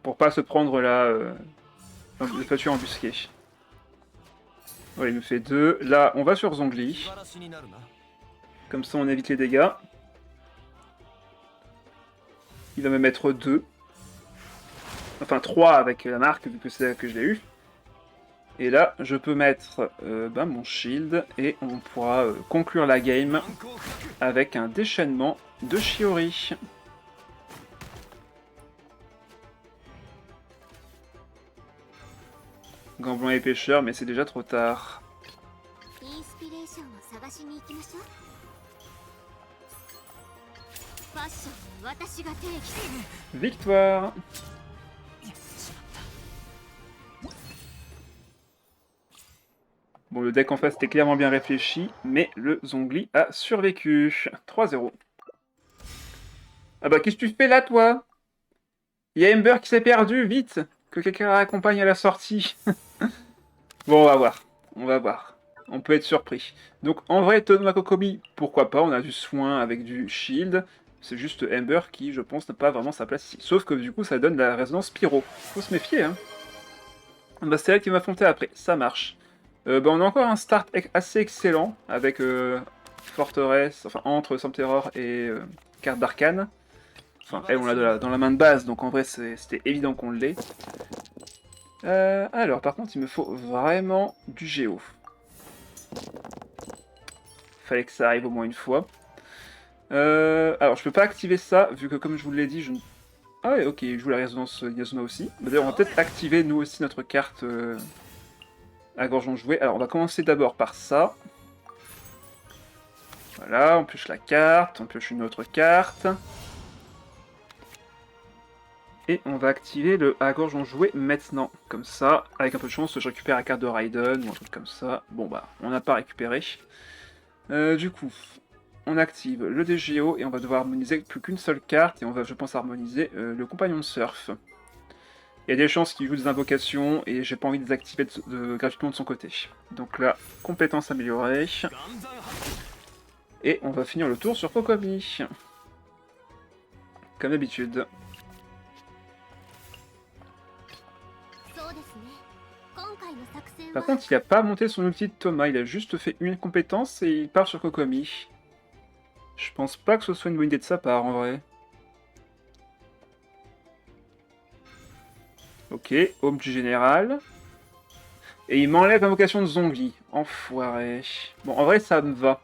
Pour pas se prendre là... le tuer embusqué. Voilà, il me fait 2. Là, on va sur Zhongli. Comme ça, on évite les dégâts. Il va me mettre 2. Enfin, 3 avec la marque, vu que c'est là que je l'ai eu. Et là, je peux mettre mon shield. Et on pourra conclure la game avec un déchaînement de Shiori. Gants blancs et pêcheurs, mais c'est déjà trop tard. Victoire! Bon, le deck en face était clairement bien réfléchi, mais le Zhongli a survécu. 3-0. Ah bah, qu'est-ce que tu fais là, toi? Il y a Ember qui s'est perdu, vite! Que quelqu'un la accompagne à la sortie. Bon, on va voir. On va voir. On peut être surpris. Donc, en vrai, Tonma Kokomi, pourquoi pas? On a du soin avec du shield. C'est juste Ember qui, je pense, n'a pas vraiment sa place ici. Sauf que du coup, ça donne la résonance pyro. Faut se méfier, hein. Bah, c'est elle qui m'a affronté après. Ça marche. On a encore un start assez excellent avec Forteresse, enfin, entre Sampterror et carte d'Arcane. Enfin, elle, on l'a dans la main de base, donc en vrai, c'était évident qu'on l'ait. Alors, par contre, il me faut vraiment du géo. Fallait que ça arrive au moins une fois. Alors, je peux pas activer ça, vu que comme je vous l'ai dit, je ne... Ah ouais, ok, il joue la résonance Yasuna aussi. D'ailleurs, on va peut-être activer nous aussi notre carte à gorgeon joué. Alors, on va commencer d'abord par ça. Voilà, on pioche la carte, on pioche une autre carte. Et on va activer le à gorge en jouet maintenant. Comme ça, avec un peu de chance, je récupère la carte de Raiden ou un truc comme ça. Bon bah, on n'a pas récupéré. Du coup, on active le DGO et on va devoir harmoniser plus qu'une seule carte. Et on va, je pense, harmoniser le compagnon de surf. Il y a des chances qu'il joue des invocations et j'ai pas envie de les activer gratuitement de son côté. Donc là, compétence améliorée. Et on va finir le tour sur Kokomi. Comme d'habitude. Par contre, il n'a pas monté son ulti de Thomas, il a juste fait une compétence et il part sur Kokomi. Je pense pas que ce soit une bonne idée de sa part en vrai. Ok, home du général. Et il m'enlève l'invocation de Zongli. Enfoiré. Bon, en vrai, ça me va.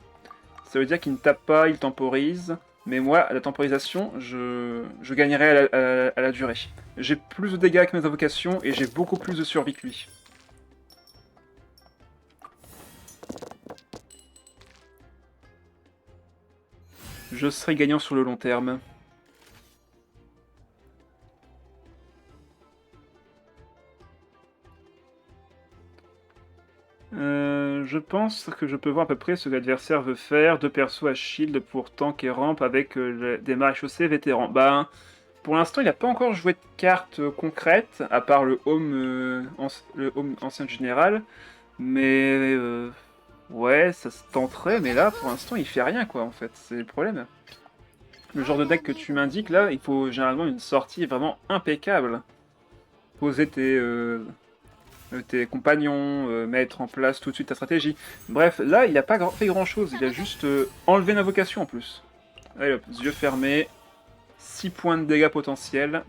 Ça veut dire qu'il ne tape pas, il temporise. Mais moi, à la temporisation, je gagnerai à la durée. J'ai plus de dégâts avec mes invocations et j'ai beaucoup plus de survie que lui. Je serai gagnant sur le long terme. Je pense que je peux voir à peu près ce que l'adversaire veut faire. 2 persos à shield pour tank et ramp avec des maréchaussées vétérans. Ben, pour l'instant, il n'a pas encore joué de carte concrète, à part le home ancien général. Mais ouais, ça se tenterait, mais là, pour l'instant, il fait rien, quoi, en fait. C'est le problème. Le genre de deck que tu m'indiques, là, il faut généralement une sortie vraiment impeccable. Poser tes compagnons, mettre en place tout de suite ta stratégie. Bref, là, il n'a pas fait grand-chose. Il a juste enlevé une invocation, en plus. Allez hop, yeux fermés. 6 points de dégâts potentiels.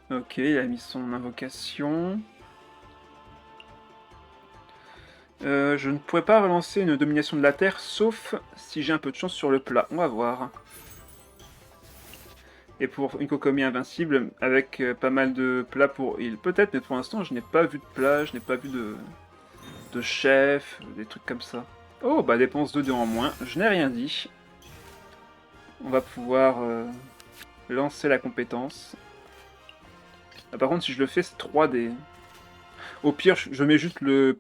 Ok, il a mis son invocation. Je ne pourrais pas relancer une domination de la Terre, sauf si j'ai un peu de chance sur le plat. On va voir. Et pour une Kokomi invincible, avec pas mal de plats pour heal. Peut-être, mais pour l'instant, je n'ai pas vu de plat, je n'ai pas vu de chef, des trucs comme ça. Oh, bah dépense 2 en moins, je n'ai rien dit. On va pouvoir lancer la compétence. Ah, par contre, si je le fais, c'est 3D. Au pire, je mets juste le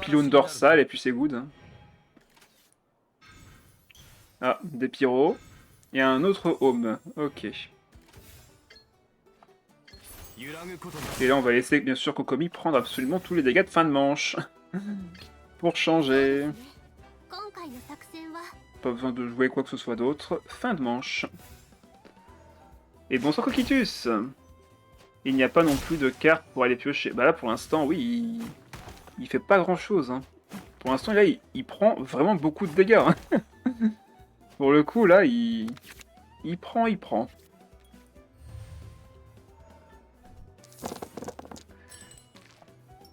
pylône dorsal et puis c'est good. Ah, des pyros. Et un autre home. Ok. Et là, on va laisser, bien sûr, Kokomi prendre absolument tous les dégâts de fin de manche. Pour changer. Pas besoin de jouer quoi que ce soit d'autre. Fin de manche. Et bonsoir Coquitus. Il n'y a pas non plus de carte pour aller piocher. Bah là, pour l'instant, oui, il fait pas grand-chose. Hein. Pour l'instant, là, il prend vraiment beaucoup de dégâts. Hein. Pour le coup, là, il prend.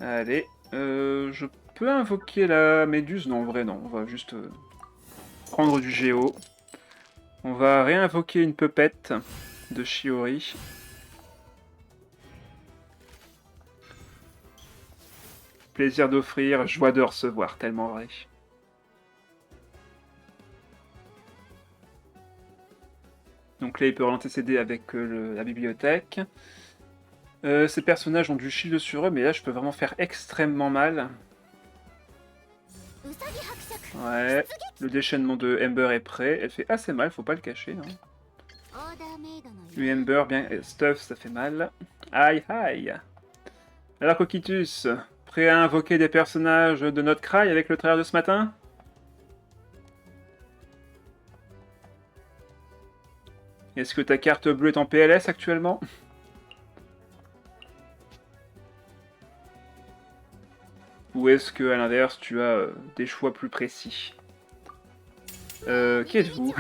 Allez, je peux invoquer la méduse? Non, en vrai, non. On va juste prendre du géo. On va réinvoquer une pupette de Shiori. Plaisir d'offrir, joie de recevoir, tellement vrai. Donc là, il peut l'antecéder avec la bibliothèque. Ces personnages ont du shield sur eux, mais là, je peux vraiment faire extrêmement mal. Ouais, le déchaînement de Ember est prêt. Elle fait assez mal, faut pas le cacher. Hein. Lui, Ember, bien stuff, ça fait mal. Aïe, aïe. Alors, Coquitus, prêt à invoquer des personnages de notre cry avec le trailer de ce matin? Est-ce que ta carte bleue est en PLS actuellement? Ou est-ce que, à l'inverse, tu as des choix plus précis? Qui êtes-vous?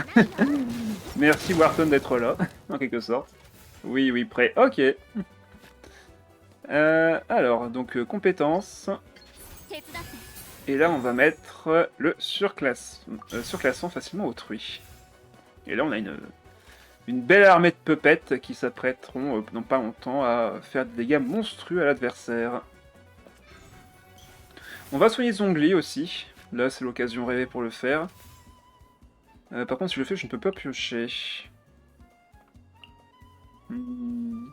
Merci Wharton d'être là, en quelque sorte. Oui, oui, prêt. Ok. Alors, donc, compétences. Et là, on va mettre le surclassant facilement autrui. Et là, on a une belle armée de puppets qui s'apprêteront, dans pas longtemps, à faire des dégâts monstrueux à l'adversaire. On va soigner Zhongli aussi. Là, c'est l'occasion rêvée pour le faire. Par contre, si je le fais, je ne peux pas piocher. On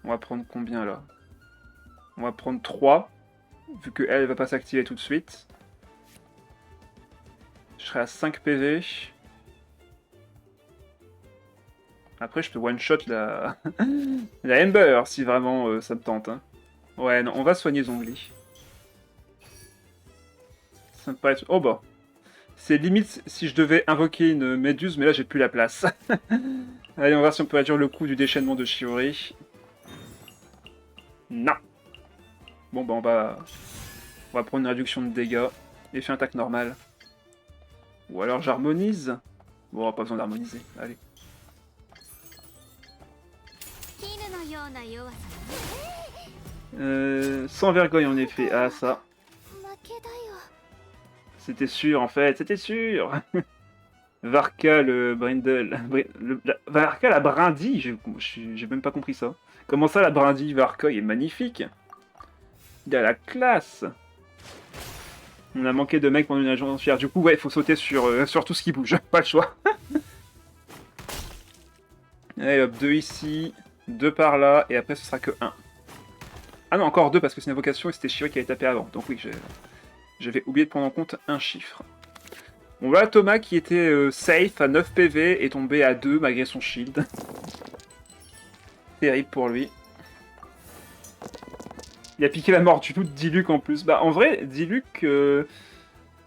va prendre combien, là? On va prendre 3, vu qu'elle va pas s'activer tout de suite. Je serai à 5 PV. Après, je peux one-shot la... la Ember, si vraiment ça me tente. Hein. Ouais, non, on va soigner Zhongli. Ça me paraît... Oh bah. C'est limite si je devais invoquer une méduse, mais là, j'ai plus la place. Allez, on va voir si on peut réduire le coût du déchaînement de Shiori. Non. Bon, bah, on va prendre une réduction de dégâts. Effet attaque normale. Ou alors j'harmonise. Bon, pas besoin d'harmoniser. Allez. Sans vergogne en effet. Ah ça. C'était sûr en fait, c'était sûr. Varka le Brindle. Varka la brindille. J'ai même pas compris ça. Comment ça la brindille Varka, il est magnifique. Il a la classe. On a manqué de mecs pendant une agence entière. Du coup ouais, il faut sauter sur tout ce qui bouge. Pas le choix. Allez hop, 2 ici. 2 par là, et après ce sera que 1. Ah non, encore 2 parce que c'est une invocation et c'était Shiori qui avait tapé avant. Donc oui, j'avais oublié de prendre en compte un chiffre. Bon voilà Thomas qui était safe à 9 PV est tombé à 2 malgré son shield. Terrible pour lui. Il a piqué la mort du loup de Diluc en plus. Bah en vrai, Diluc,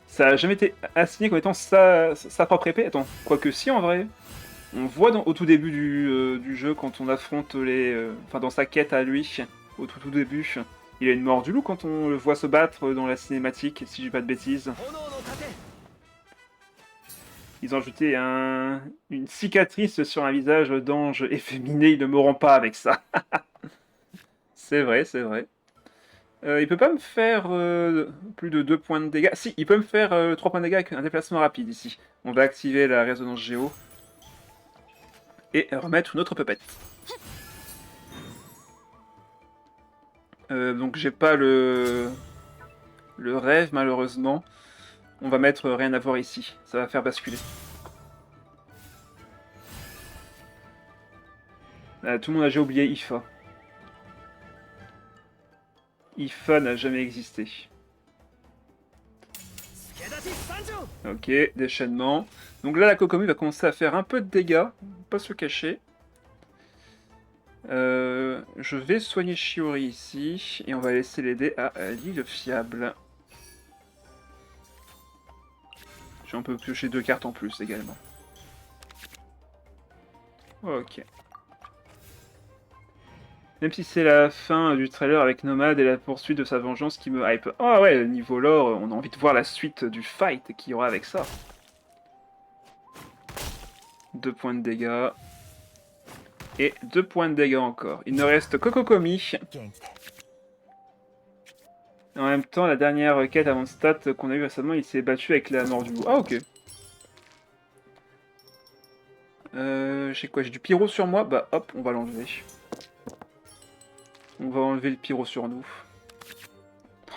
ça a jamais été assigné comme étant sa propre épée. Attends, quoique si en vrai. On voit au tout début du jeu, quand on affronte les... Enfin, dans sa quête à lui, au tout début, il a une mort du loup quand on le voit se battre dans la cinématique, si je dis pas de bêtises. Ils ont ajouté une cicatrice sur un visage d'ange efféminé, ils ne mourront pas avec ça. C'est vrai, c'est vrai. Il peut pas me faire plus de 2 points de dégâts. Si, il peut me faire 3 points de dégâts avec un déplacement rapide ici. On va activer la résonance géo. Et remettre une autre pupette. Donc j'ai pas le rêve malheureusement. On va mettre rien à voir ici. Ça va faire basculer. Tout le monde a déjà oublié Ifa. Ifa n'a jamais existé. Ok, déchaînement. Donc là la Kokomi va commencer à faire un peu de dégâts. Pas se cacher. Je vais soigner Shiori ici, et on va laisser l'aider à l'île fiable. On peut piocher 2 cartes en plus également. Ok. Même si c'est la fin du trailer avec Nomad et la poursuite de sa vengeance qui me hype. Ah ouais, niveau lore, on a envie de voir la suite du fight qu'il y aura avec ça. 2 points de dégâts. Et 2 points de dégâts encore. Il ne reste que Kokomi. En même temps, la dernière quête avant stat qu'on a eu récemment, il s'est battu avec la mort du loup. Ah ok. J'ai quoi? J'ai du pyro sur moi? Bah hop, on va l'enlever. On va enlever le pyro sur nous.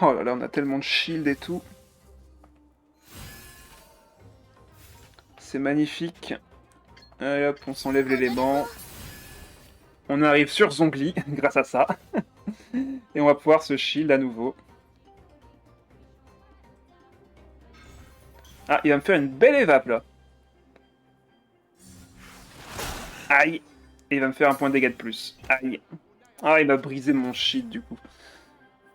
Oh là là, on a tellement de shield et tout. C'est magnifique. Allez hop, on s'enlève l'élément. On arrive sur Zhongli, grâce à ça. Et on va pouvoir se shield à nouveau. Ah, il va me faire une belle évap là. Aïe. Et il va me faire un point de dégâts de plus. Aïe. Ah, il m'a brisé mon shield du coup.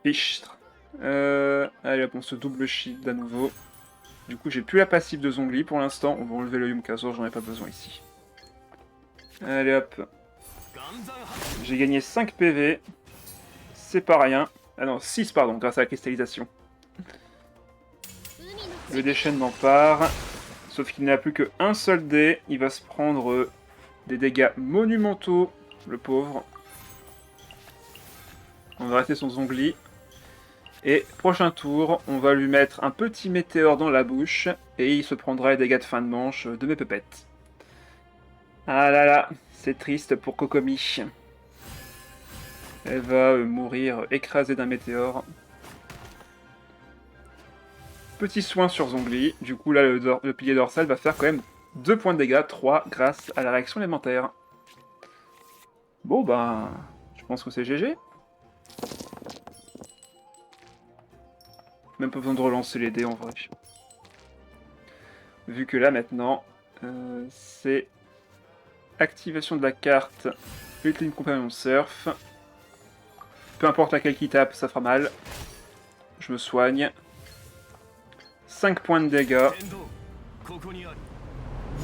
Fichtre. Allez hop, on se double shield à nouveau. Du coup, j'ai plus la passive de Zhongli pour l'instant. On va enlever le Yumkazor, j'en ai pas besoin ici. Allez hop. J'ai gagné 5 PV. C'est pas rien. Ah non, 6 pardon, grâce à la cristallisation. Le déchaînement part. Sauf qu'il n'a plus qu'un seul dé. Il va se prendre des dégâts monumentaux, le pauvre. On va rester son Zhongli. Et prochain tour, on va lui mettre un petit météore dans la bouche. Et il se prendra les dégâts de fin de manche de mes pupettes. Ah là là, c'est triste pour Kokomi. Elle va mourir écrasée d'un météore. petit soin sur Zhongli. Du coup, là, le pilier dorsal va faire quand même 2 points de dégâts, 3 grâce à la réaction élémentaire. Bon, ben, je pense que c'est GG. Même pas besoin de relancer les dés en vrai. Vu que là, maintenant, c'est activation de la carte Ultime Companion Surf. Peu importe laquelle qui tape, ça fera mal. Je me soigne. 5 points de dégâts.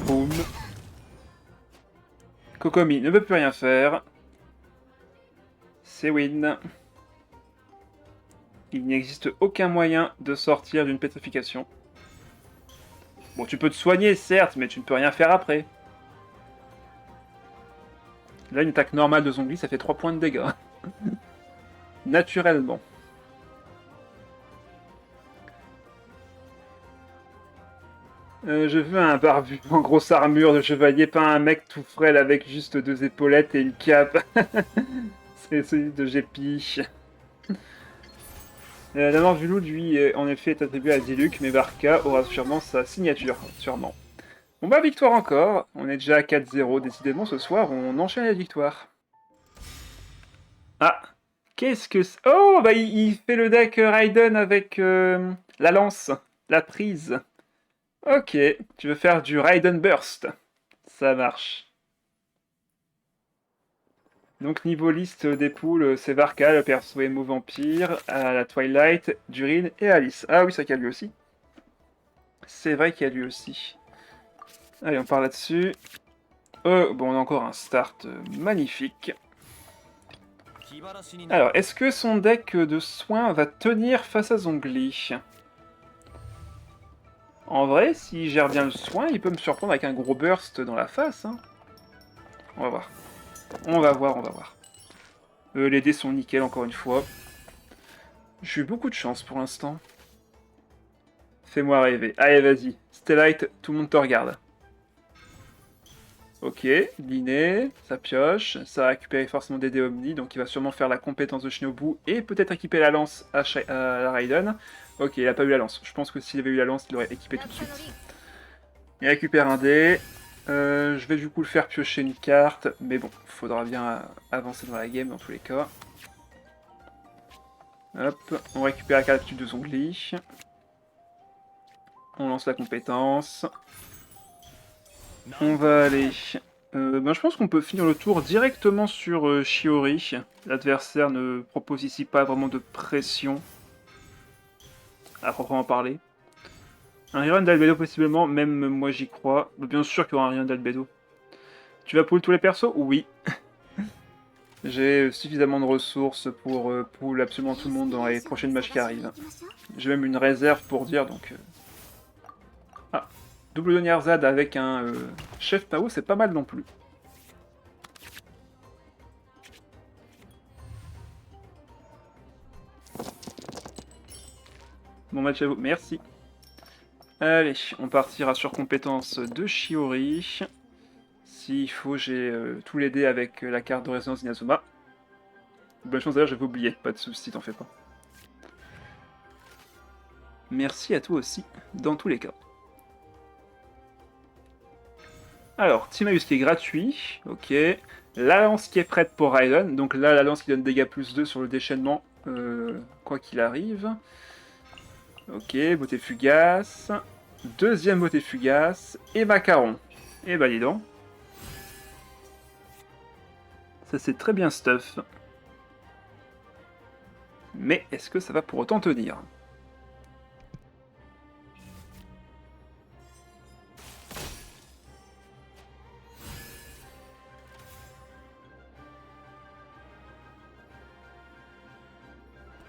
Boum. Kokomi ne peut plus rien faire. C'est win. Il n'existe aucun moyen de sortir d'une pétrification. Bon, tu peux te soigner, certes, mais tu ne peux rien faire après. Là, une attaque normale de Zhongli, ça fait 3 points de dégâts. Naturellement. Je veux un barbu en grosse armure de chevalier, pas un mec tout frêle avec juste 2 épaulettes et une cape. C'est celui de Gépi. La mort du loup, lui, en effet, est attribuée à Diluc, mais Barca aura sûrement sa signature, sûrement. Bon bah, victoire encore. On est déjà à 4-0. Décidément, ce soir, on enchaîne les victoires. Ah, qu'est-ce que c'est? Oh, bah, il fait le deck Raiden avec la lance, la prise. Ok, tu veux faire du Raiden Burst. Ça marche. Donc niveau liste des poules, c'est Varka, le perso Emo Vampire, à la Twilight, Durin et Alice. Ah oui, ça qu'il y a lui aussi. C'est vrai qu'il y a lui aussi. Allez, on part là-dessus. Oh, bon, on a encore un start magnifique. Alors, est-ce que son deck de soins va tenir face à Zhongli? En vrai, s'il gère bien le soin, il peut me surprendre avec un gros burst dans la face. Hein. On va voir. On va voir, on va voir. Les dés sont nickel, encore une fois. J'ai eu beaucoup de chance pour l'instant. Fais-moi rêver. Allez, vas-y. Stellite, tout le monde te regarde. Ok, dîner, ça pioche, ça a récupéré forcément des dés Omni, donc il va sûrement faire la compétence de Shinobu et peut-être équiper la lance à la Raiden. Ok, il a pas eu la lance. Je pense que s'il avait eu la lance, il l'aurait équipé tout de suite. Il récupère un dé. Je vais du coup le faire piocher une carte, mais bon, faudra bien avancer dans la game dans tous les cas. Hop, on récupère la carte de Zhongli. On lance la compétence. On va aller... ben, je pense qu'on peut finir le tour directement sur Shiori. L'adversaire ne propose ici pas vraiment de pression, à proprement parler. Un Rion d'Albedo possiblement, même moi j'y crois. Bien sûr qu'il y aura un Rion d'Albedo. Tu vas pull tous les persos? Oui. J'ai suffisamment de ressources pour pull absolument tout le monde dans les prochaines matchs qui arrivent. J'ai même une réserve pour dire, donc... Ah, double de Nierzad avec un chef Pao, c'est pas mal non plus. Bon match à vous, merci. Allez, on partira sur compétence de Shiori. S'il faut, j'ai tous les dés avec la carte de résonance d'Inazuma. Bonne chance d'ailleurs, j'avais oublié, pas de soucis, t'en fais pas. Merci à toi aussi, dans tous les cas. Alors, Timaeus qui est gratuit, ok. La lance qui est prête pour Raiden, donc là, la lance qui donne dégâts plus 2 sur le déchaînement, quoi qu'il arrive. Ok, beauté fugace. Deuxième beauté fugace, et macaron. Et bah dis donc. Ça c'est très bien stuff. Mais est-ce que ça va pour autant tenir?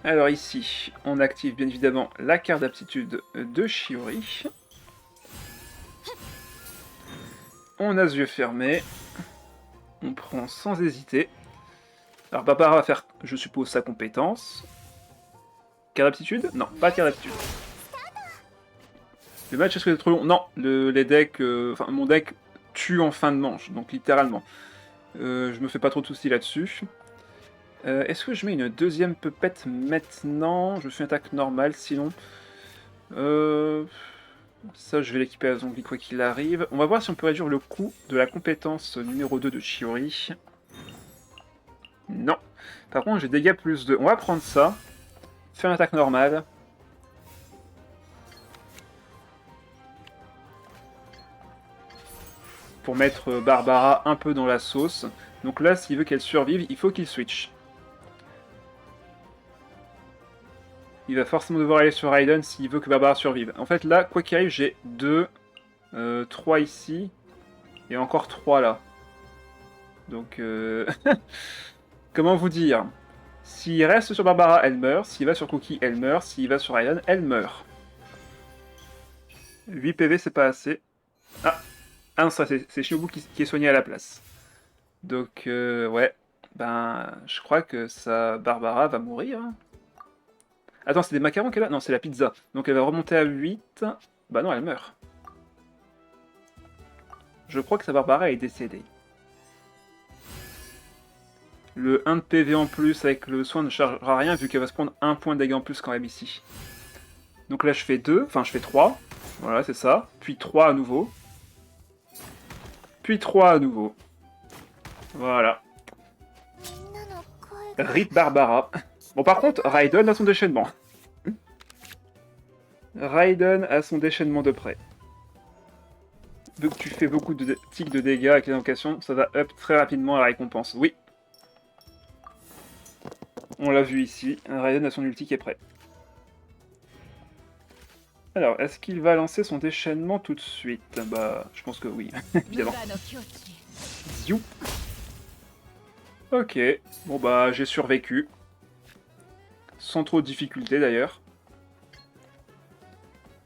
Alors ici, on active bien évidemment la carte d'aptitude de Shiori. On a ce yeux fermés. On prend sans hésiter. Alors Papa va faire, je suppose, sa compétence. Carte d'aptitude? Non, pas carte d'aptitude. Le match est-ce que c'est trop long? Non, les decks, enfin mon deck tue en fin de manche, donc littéralement. Je me fais pas trop de soucis là-dessus. Est-ce que je mets une deuxième pupette maintenant? Je fais une attaque normale, sinon... Ça, je vais l'équiper à Zongli quoi qu'il arrive. On va voir si on peut réduire le coût de la compétence numéro 2 de Chiori. Non. Par contre, j'ai dégâts plus 2. On va prendre ça. Faire une attaque normale. Pour mettre Barbara un peu dans la sauce. Donc là, s'il veut qu'elle survive, il faut qu'il switch. Il va forcément devoir aller sur Raiden s'il veut que Barbara survive. En fait, là, quoi qu'il arrive, j'ai 2, 3 ici, et encore 3 là. Donc, comment vous dire? S'il reste sur Barbara, elle meurt. S'il va sur Cookie, elle meurt. S'il va sur Raiden, elle meurt. 8 PV, c'est pas assez. Ah, ah non, ça, c'est Shinobu qui est soigné à la place. Donc, ouais. Ben, je crois que sa Barbara va mourir. Hein. Attends, c'est des macarons qu'elle a? Non, c'est la pizza. Donc elle va remonter à 8. Bah non, elle meurt. Je crois que sa Barbara est décédée. Le 1 de PV en plus avec le soin ne chargera rien vu qu'elle va se prendre 1 point de dégâts en plus quand même ici. Donc là je fais 2, enfin je fais 3. Voilà, c'est ça. Puis 3 à nouveau. Puis 3 à nouveau. Voilà. RIP Barbara. Bon par contre, Raiden a son déchaînement. Raiden a son déchaînement de près. Vu que tu fais beaucoup de tics de dégâts avec les invocations, ça va up très rapidement la récompense. Oui. On l'a vu ici, Raiden a son ulti qui est prêt. Alors, est-ce qu'il va lancer son déchaînement tout de suite? Bah, je pense que oui, évidemment. Ziou. Ok, bon bah, j'ai survécu. Sans trop de difficulté d'ailleurs.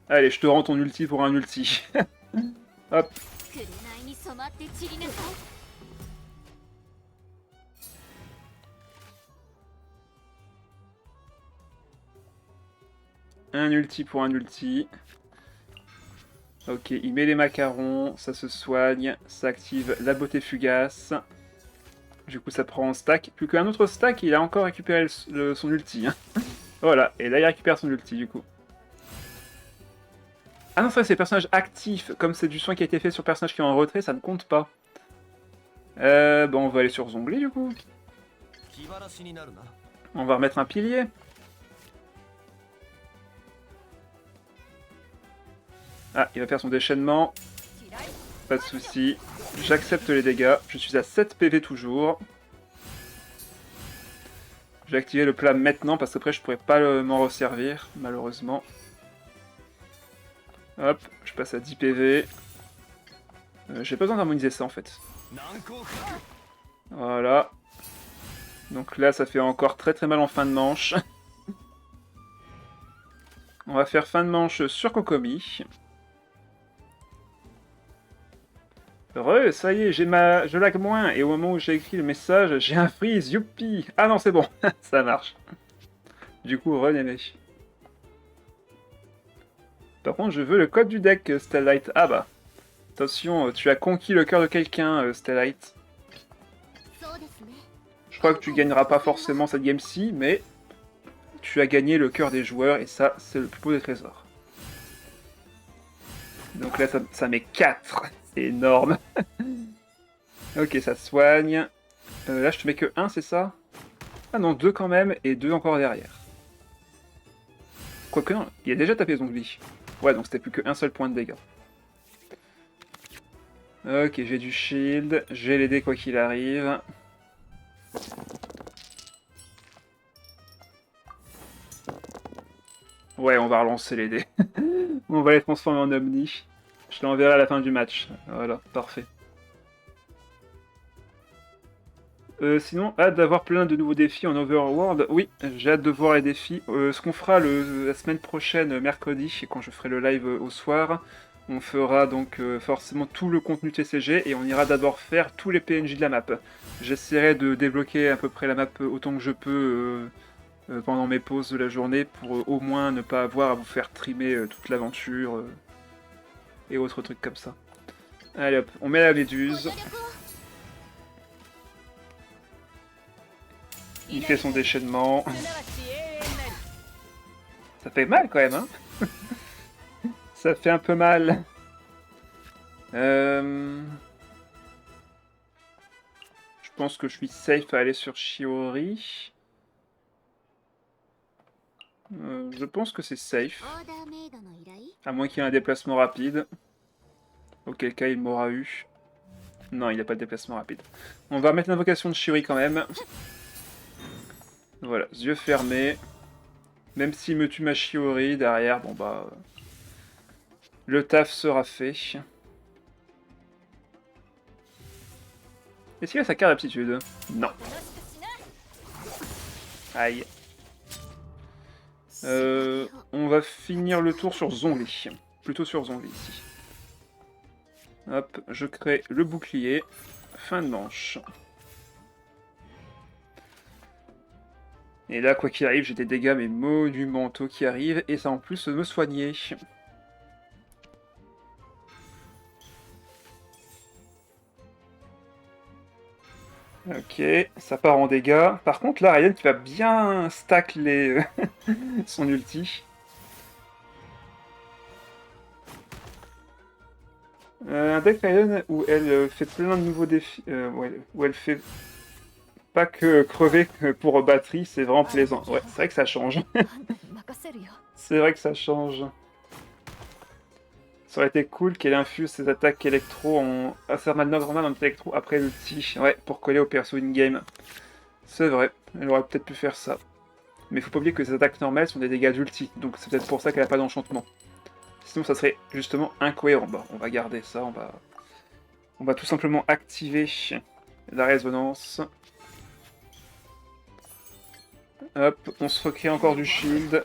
Allez, je te rends ton ulti pour un ulti. Hop. Un ulti pour un ulti. Ok, il met les macarons, ça se soigne, ça active la beauté fugace. Du coup, ça prend un stack. Plus qu'un autre stack, il a encore récupéré son ulti. Hein. Voilà, et là, il récupère son ulti, du coup. Ah non, ça, c'est personnage actif. Comme c'est du soin qui a été fait sur personnage qui est en retrait, ça ne compte pas. Bon, on va aller sur Zongli, du coup. On va remettre un pilier. Ah, il va faire son déchaînement. Pas de soucis. J'accepte les dégâts. Je suis à 7 PV toujours. Je vais activer le plat maintenant parce qu'après je pourrais pas m'en resservir, malheureusement. Hop, je passe à 10 PV. J'ai pas besoin d'harmoniser ça en fait. Voilà. Donc là, ça fait encore très très mal en fin de manche. On va faire fin de manche sur Kokomi. Re, ça y est, je lag moins, et au moment où j'ai écrit le message, j'ai un freeze, youpi! Ah non, c'est bon, ça marche. Du coup, renémé. Par contre, je veux le code du deck, Stellite. Ah bah, attention, tu as conquis le cœur de quelqu'un, Stellite. Je crois que tu gagneras pas forcément cette game-ci, mais tu as gagné le cœur des joueurs, et ça, c'est le plus beau des trésors. Donc là, ça met 4. C'est énorme. Ok, ça soigne. Là, je te mets que 1, c'est ça? Ah non, 2 quand même, et 2 encore derrière. Quoique non, il a déjà tapé Zongli. Ouais, donc c'était plus qu'un seul point de dégâts. Ok, j'ai du shield, j'ai les dés quoi qu'il arrive. Ouais, on va relancer les dés. On va les transformer en Omni. Je l'enverrai à la fin du match. Voilà, parfait. Sinon, hâte d'avoir plein de nouveaux défis en Overworld. Oui, j'ai hâte de voir les défis. Ce qu'on fera la semaine prochaine, mercredi, quand je ferai le live au soir, on fera donc forcément tout le contenu TCG et on ira d'abord faire tous les PNJ de la map. J'essaierai de débloquer à peu près la map autant que je peux pendant mes pauses de la journée pour au moins ne pas avoir à vous faire trimer toute l'aventure et autres trucs comme ça. Allez hop, on met la méduse. Il fait son déchaînement. Ça fait mal quand même, hein. Ça fait un peu mal. Je pense que je suis safe à aller sur Shiori. Je pense que c'est safe. À moins qu'il y ait un déplacement rapide. Auquel cas il m'aura eu. Non, il n'a pas de déplacement rapide. On va mettre l'invocation de Shiori quand même. Voilà, yeux fermés. Même s'il me tue ma Shiori derrière, bon bah... le taf sera fait. Est-ce qu'il a sa carte d'aptitude? Non. Aïe. On va finir le tour sur Zhongli. Plutôt sur Zhongli ici. Hop, je crée le bouclier. Fin de manche. Et là, quoi qu'il arrive, j'ai des dégâts mais monumentaux qui arrivent. Et ça en plus me soigner. Ok, ça part en dégâts. Par contre, là, Raiden qui va bien stack son ulti. Un deck Raiden où elle fait plein de nouveaux défis, où elle fait pas que crever pour batterie, c'est vraiment plaisant. Ouais, c'est vrai que ça change. C'est vrai que ça change. Ça aurait été cool qu'elle infuse ses attaques électro en... assez normal en électro après l'ulti. Ouais, pour coller au perso in-game. C'est vrai, elle aurait peut-être pu faire ça. Mais faut pas oublier que ses attaques normales sont des dégâts d'ulti, donc c'est peut-être pour ça qu'elle a pas d'enchantement. Sinon ça serait justement incohérent. Bon, on va garder ça, on va tout simplement activer la résonance. Hop, on se recrée encore du shield.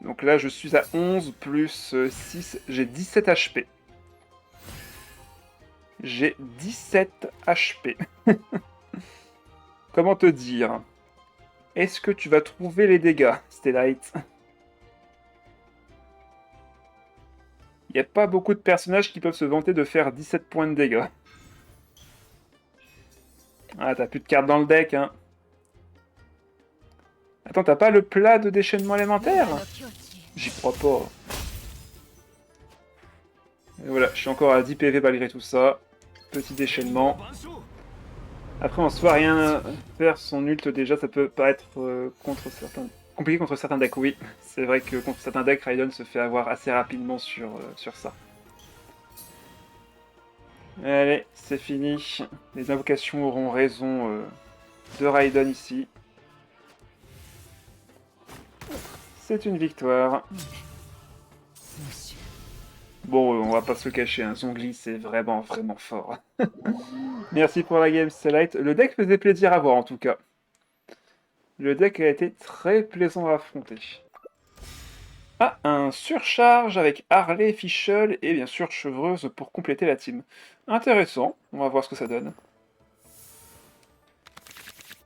Donc là je suis à 11 plus 6, j'ai 17 HP. J'ai 17 HP. Comment te dire? Est-ce que tu vas trouver les dégâts, Stellite? Il n'y a pas beaucoup de personnages qui peuvent se vanter de faire 17 points de dégâts. Ah, t'as plus de cartes dans le deck, hein. Attends, t'as pas le plat de déchaînement élémentaire? J'y crois pas. Et voilà, je suis encore à 10 PV malgré tout ça. Petit déchaînement. Après, en soi, rien faire son ult déjà, ça peut paraître compliqué contre certains decks, oui. C'est vrai que contre certains decks, Raiden se fait avoir assez rapidement sur ça. Allez, c'est fini. Les invocations auront raison de Raiden ici. C'est une victoire. Bon, on va pas se le cacher, hein. Zhongli, c'est vraiment, vraiment fort. Merci pour la game, Stellite. Le deck faisait plaisir à voir, en tout cas. Le deck a été très plaisant à affronter. Ah, un surcharge avec Harley, Fischl et bien sûr Chevreuse pour compléter la team. Intéressant, on va voir ce que ça donne.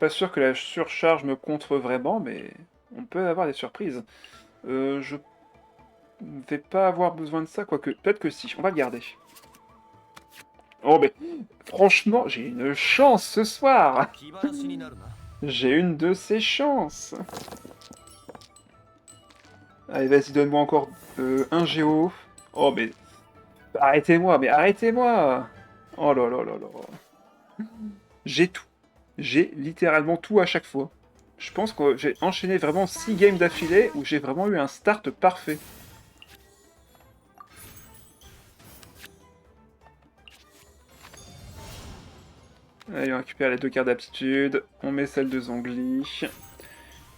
Pas sûr que la surcharge me contre vraiment, mais on peut avoir des surprises. Je ne vais pas avoir besoin de ça, quoique peut-être que si, on va le garder. Oh mais franchement, j'ai une chance ce soir. J'ai une de ces chances. Allez, vas-y, donne-moi encore un Géo. Oh mais arrêtez-moi, mais arrêtez-moi. Oh là là là là. J'ai tout. J'ai littéralement tout à chaque fois. Je pense que j'ai enchaîné vraiment 6 games d'affilée où j'ai vraiment eu un start parfait. Allez, on récupère les 2 cartes d'aptitude. On met celle de Zhongli.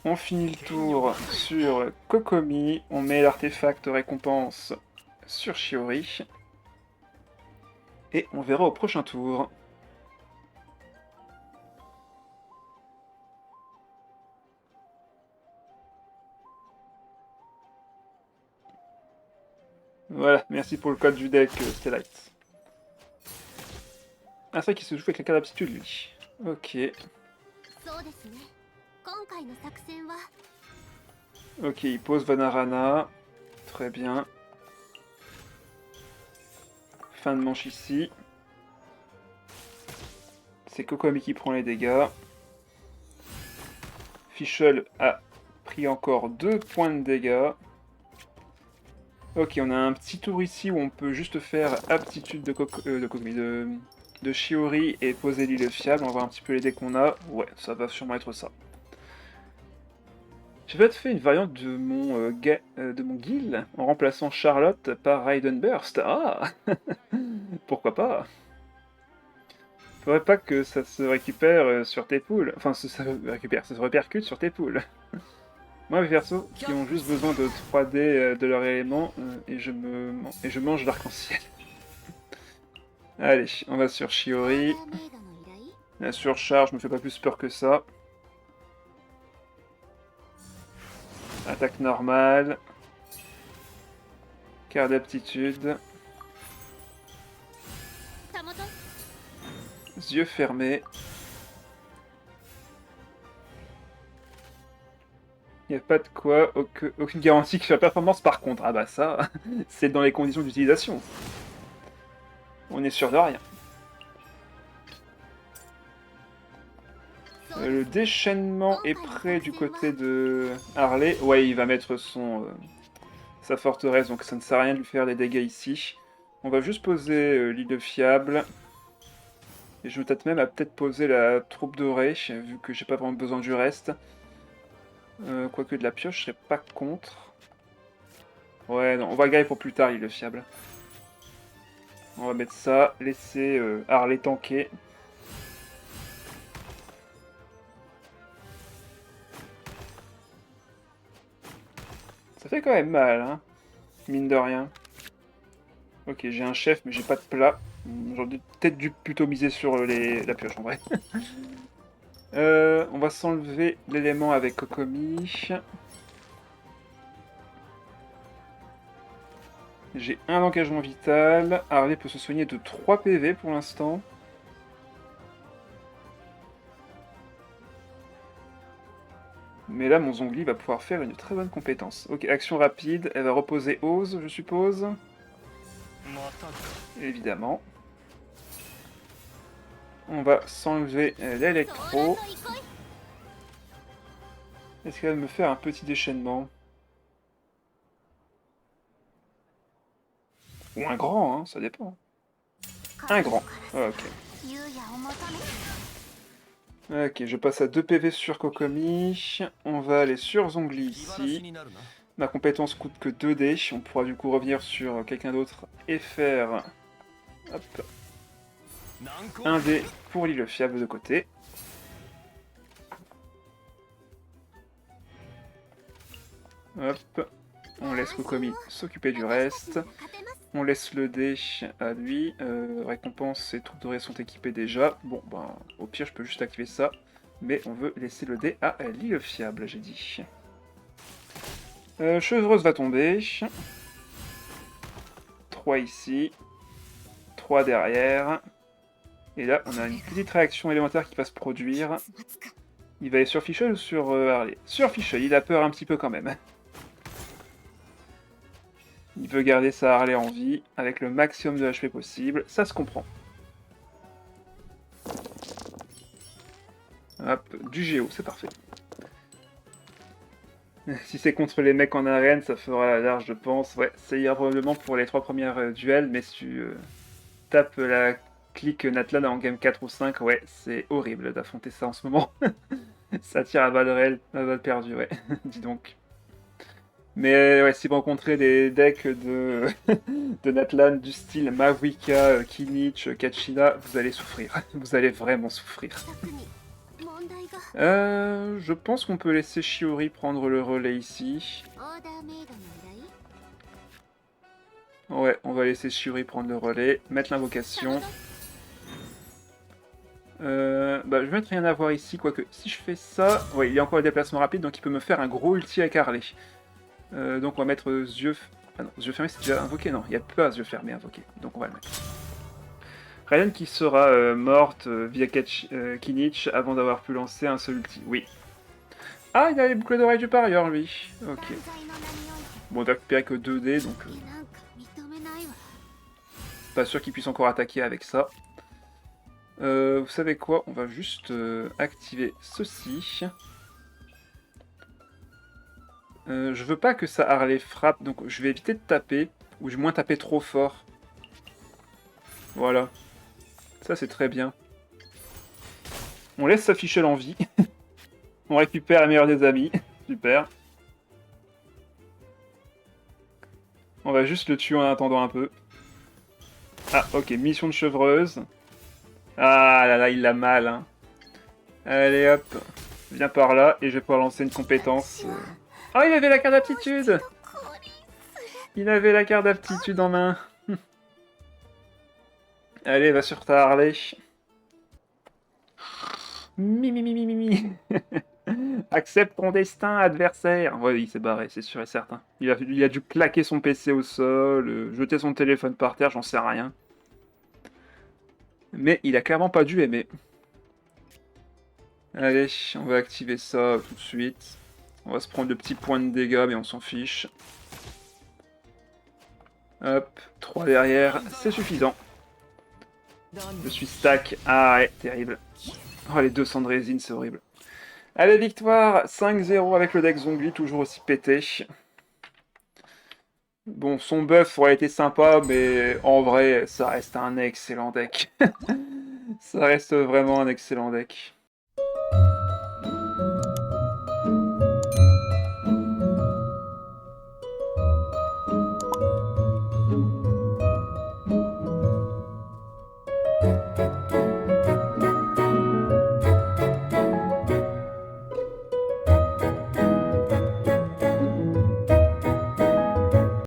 On finit le tour sur Kokomi. On met l'artefact récompense sur Shiori. Et on verra au prochain tour. Voilà, merci pour le code du deck, Stellite. Ah, c'est vrai qu'il se joue avec la carte d'aptitude, lui. Ok. Ok, il pose Vanarana. Très bien. Fin de manche ici. C'est Kokomi qui prend les dégâts. Fischl a pris encore 2 points de dégâts. Ok, on a un petit tour ici où on peut juste faire aptitude de Shiori et poser l'île fiable. On va voir un petit peu les decks qu'on a. Ouais, ça va sûrement être ça. J'ai peut-être fait une variante de mon Gil en remplaçant Charlotte par Raiden Burst. Ah pourquoi pas? Faudrait pas que ça se récupère sur tes poules. Enfin, ça se répercute sur tes poules. Moi, mes persos qui ont juste besoin de 3D de leur élément et je mange l'arc-en-ciel. Allez, on va sur Shiori. La surcharge me fait pas plus peur que ça. Attaque normale. Carte d'aptitude. Yeux fermés. Il n'y a pas de quoi, aucune garantie sur la performance par contre. Ah bah ça, c'est dans les conditions d'utilisation. On est sûr de rien. Le déchaînement est prêt du côté de Harley. Ouais, il va mettre sa forteresse, donc ça ne sert à rien de lui faire des dégâts ici. On va juste poser l'île fiable. Et je me tâte même à peut-être poser la troupe dorée, vu que j'ai pas vraiment besoin du reste. Quoique de la pioche, je serais pas contre. Ouais, non, on va garder pour plus tard, l'île fiable. On va mettre ça, laisser Harley tanker. Ça fait quand même mal, hein, mine de rien. Ok, j'ai un chef, mais j'ai pas de plat. J'aurais peut-être dû plutôt miser sur la pioche, en vrai. On va s'enlever l'élément avec Kokomi. J'ai un engagement vital. Harley peut se soigner de 3 PV pour l'instant. Mais là, mon Zongli va pouvoir faire une très bonne compétence. Ok, action rapide. Elle va reposer Ose, je suppose. Évidemment. On va s'enlever l'électro. Est-ce qu'elle va me faire un petit déchaînement? Ou un grand, hein, ça dépend. Un grand. Ok. Ok, je passe à 2 PV sur Kokomi. On va aller sur Zongli ici. Ma compétence coûte que 2D. On pourra du coup revenir sur quelqu'un d'autre et faire... Hop. 1D pour l'île fiable de côté. Hop. On laisse Kokomi s'occuper du reste. On laisse le dé à lui. Récompense et troupes dorées sont équipées déjà. Bon, ben, au pire, je peux juste activer ça. Mais on veut laisser le dé à l'île fiable, j'ai dit. Chevreuse va tomber. 3 ici. 3 derrière. Et là, on a une petite réaction élémentaire qui va se produire. Il va aller sur Fischl ou sur Harley? Sur Fischl, il a peur un petit peu quand même. Il veut garder sa Harley en vie, avec le maximum de HP possible, ça se comprend. Hop, du Géo, c'est parfait. Si c'est contre les mecs en arène, ça fera la large, je pense. Ouais, ça ira probablement pour les 3 premières duels, mais si tu tapes la clique Natlan en game 4 ou 5, ouais, c'est horrible d'affronter ça en ce moment. Ça tire à balles réelles, à balles perdues, ouais, dis donc. Mais ouais, si vous rencontrez des decks de Natlan du style Mavuika, Kinich, Kachina, vous allez souffrir. Vous allez vraiment souffrir. Je pense qu'on peut laisser Shiori prendre le relais ici. Ouais, on va laisser Shiori prendre le relais, mettre l'invocation. Bah, je vais mettre rien à voir ici, quoique si je fais ça... Ouais, il y a encore le déplacement rapide, donc il peut me faire un gros ulti avec Harley. Donc on va mettre yeux... Ah non, yeux fermés c'est déjà invoqué, non, il n'y a pas yeux fermés invoqué, donc on va le mettre. Raiden qui sera morte via Kinich avant d'avoir pu lancer un seul ulti, oui. Ah, il a les boucles d'oreilles du parieur, lui. Ok. Bon, on doit récupérer que 2D, donc... pas sûr qu'il puisse encore attaquer avec ça. Vous savez quoi? On va juste activer ceci. Je veux pas que ça Harley frappe, donc je vais éviter de taper, ou du moins taper trop fort. Voilà. Ça, c'est très bien. On laisse s'afficher l'envie. On récupère la meilleure des amis. Super. On va juste le tuer en attendant un peu. Ah, ok, mission de chevreuse. Ah là là, il l'a mal, hein. Allez, hop. Viens par là, et je vais pouvoir lancer une compétence. Oh, il avait la carte d'aptitude! Il avait la carte d'aptitude en main. Allez, va sur ta Harley. Mimi, mimi, mimi. Accepte ton destin, adversaire. Ouais, il s'est barré, c'est sûr et certain. Il a dû claquer son PC au sol, jeter son téléphone par terre, j'en sais rien. Mais il a clairement pas dû aimer. Allez, on va activer ça tout de suite. On va se prendre le petit point de dégâts, mais on s'en fiche. Hop, 3 derrière, c'est suffisant. Je suis stack. Ah ouais, terrible. Oh, les 200 de résine, c'est horrible. Allez, victoire 5-0 avec le deck Zongli, toujours aussi pété. Bon, son buff aurait été sympa, mais en vrai, ça reste un excellent deck. Ça reste vraiment un excellent deck.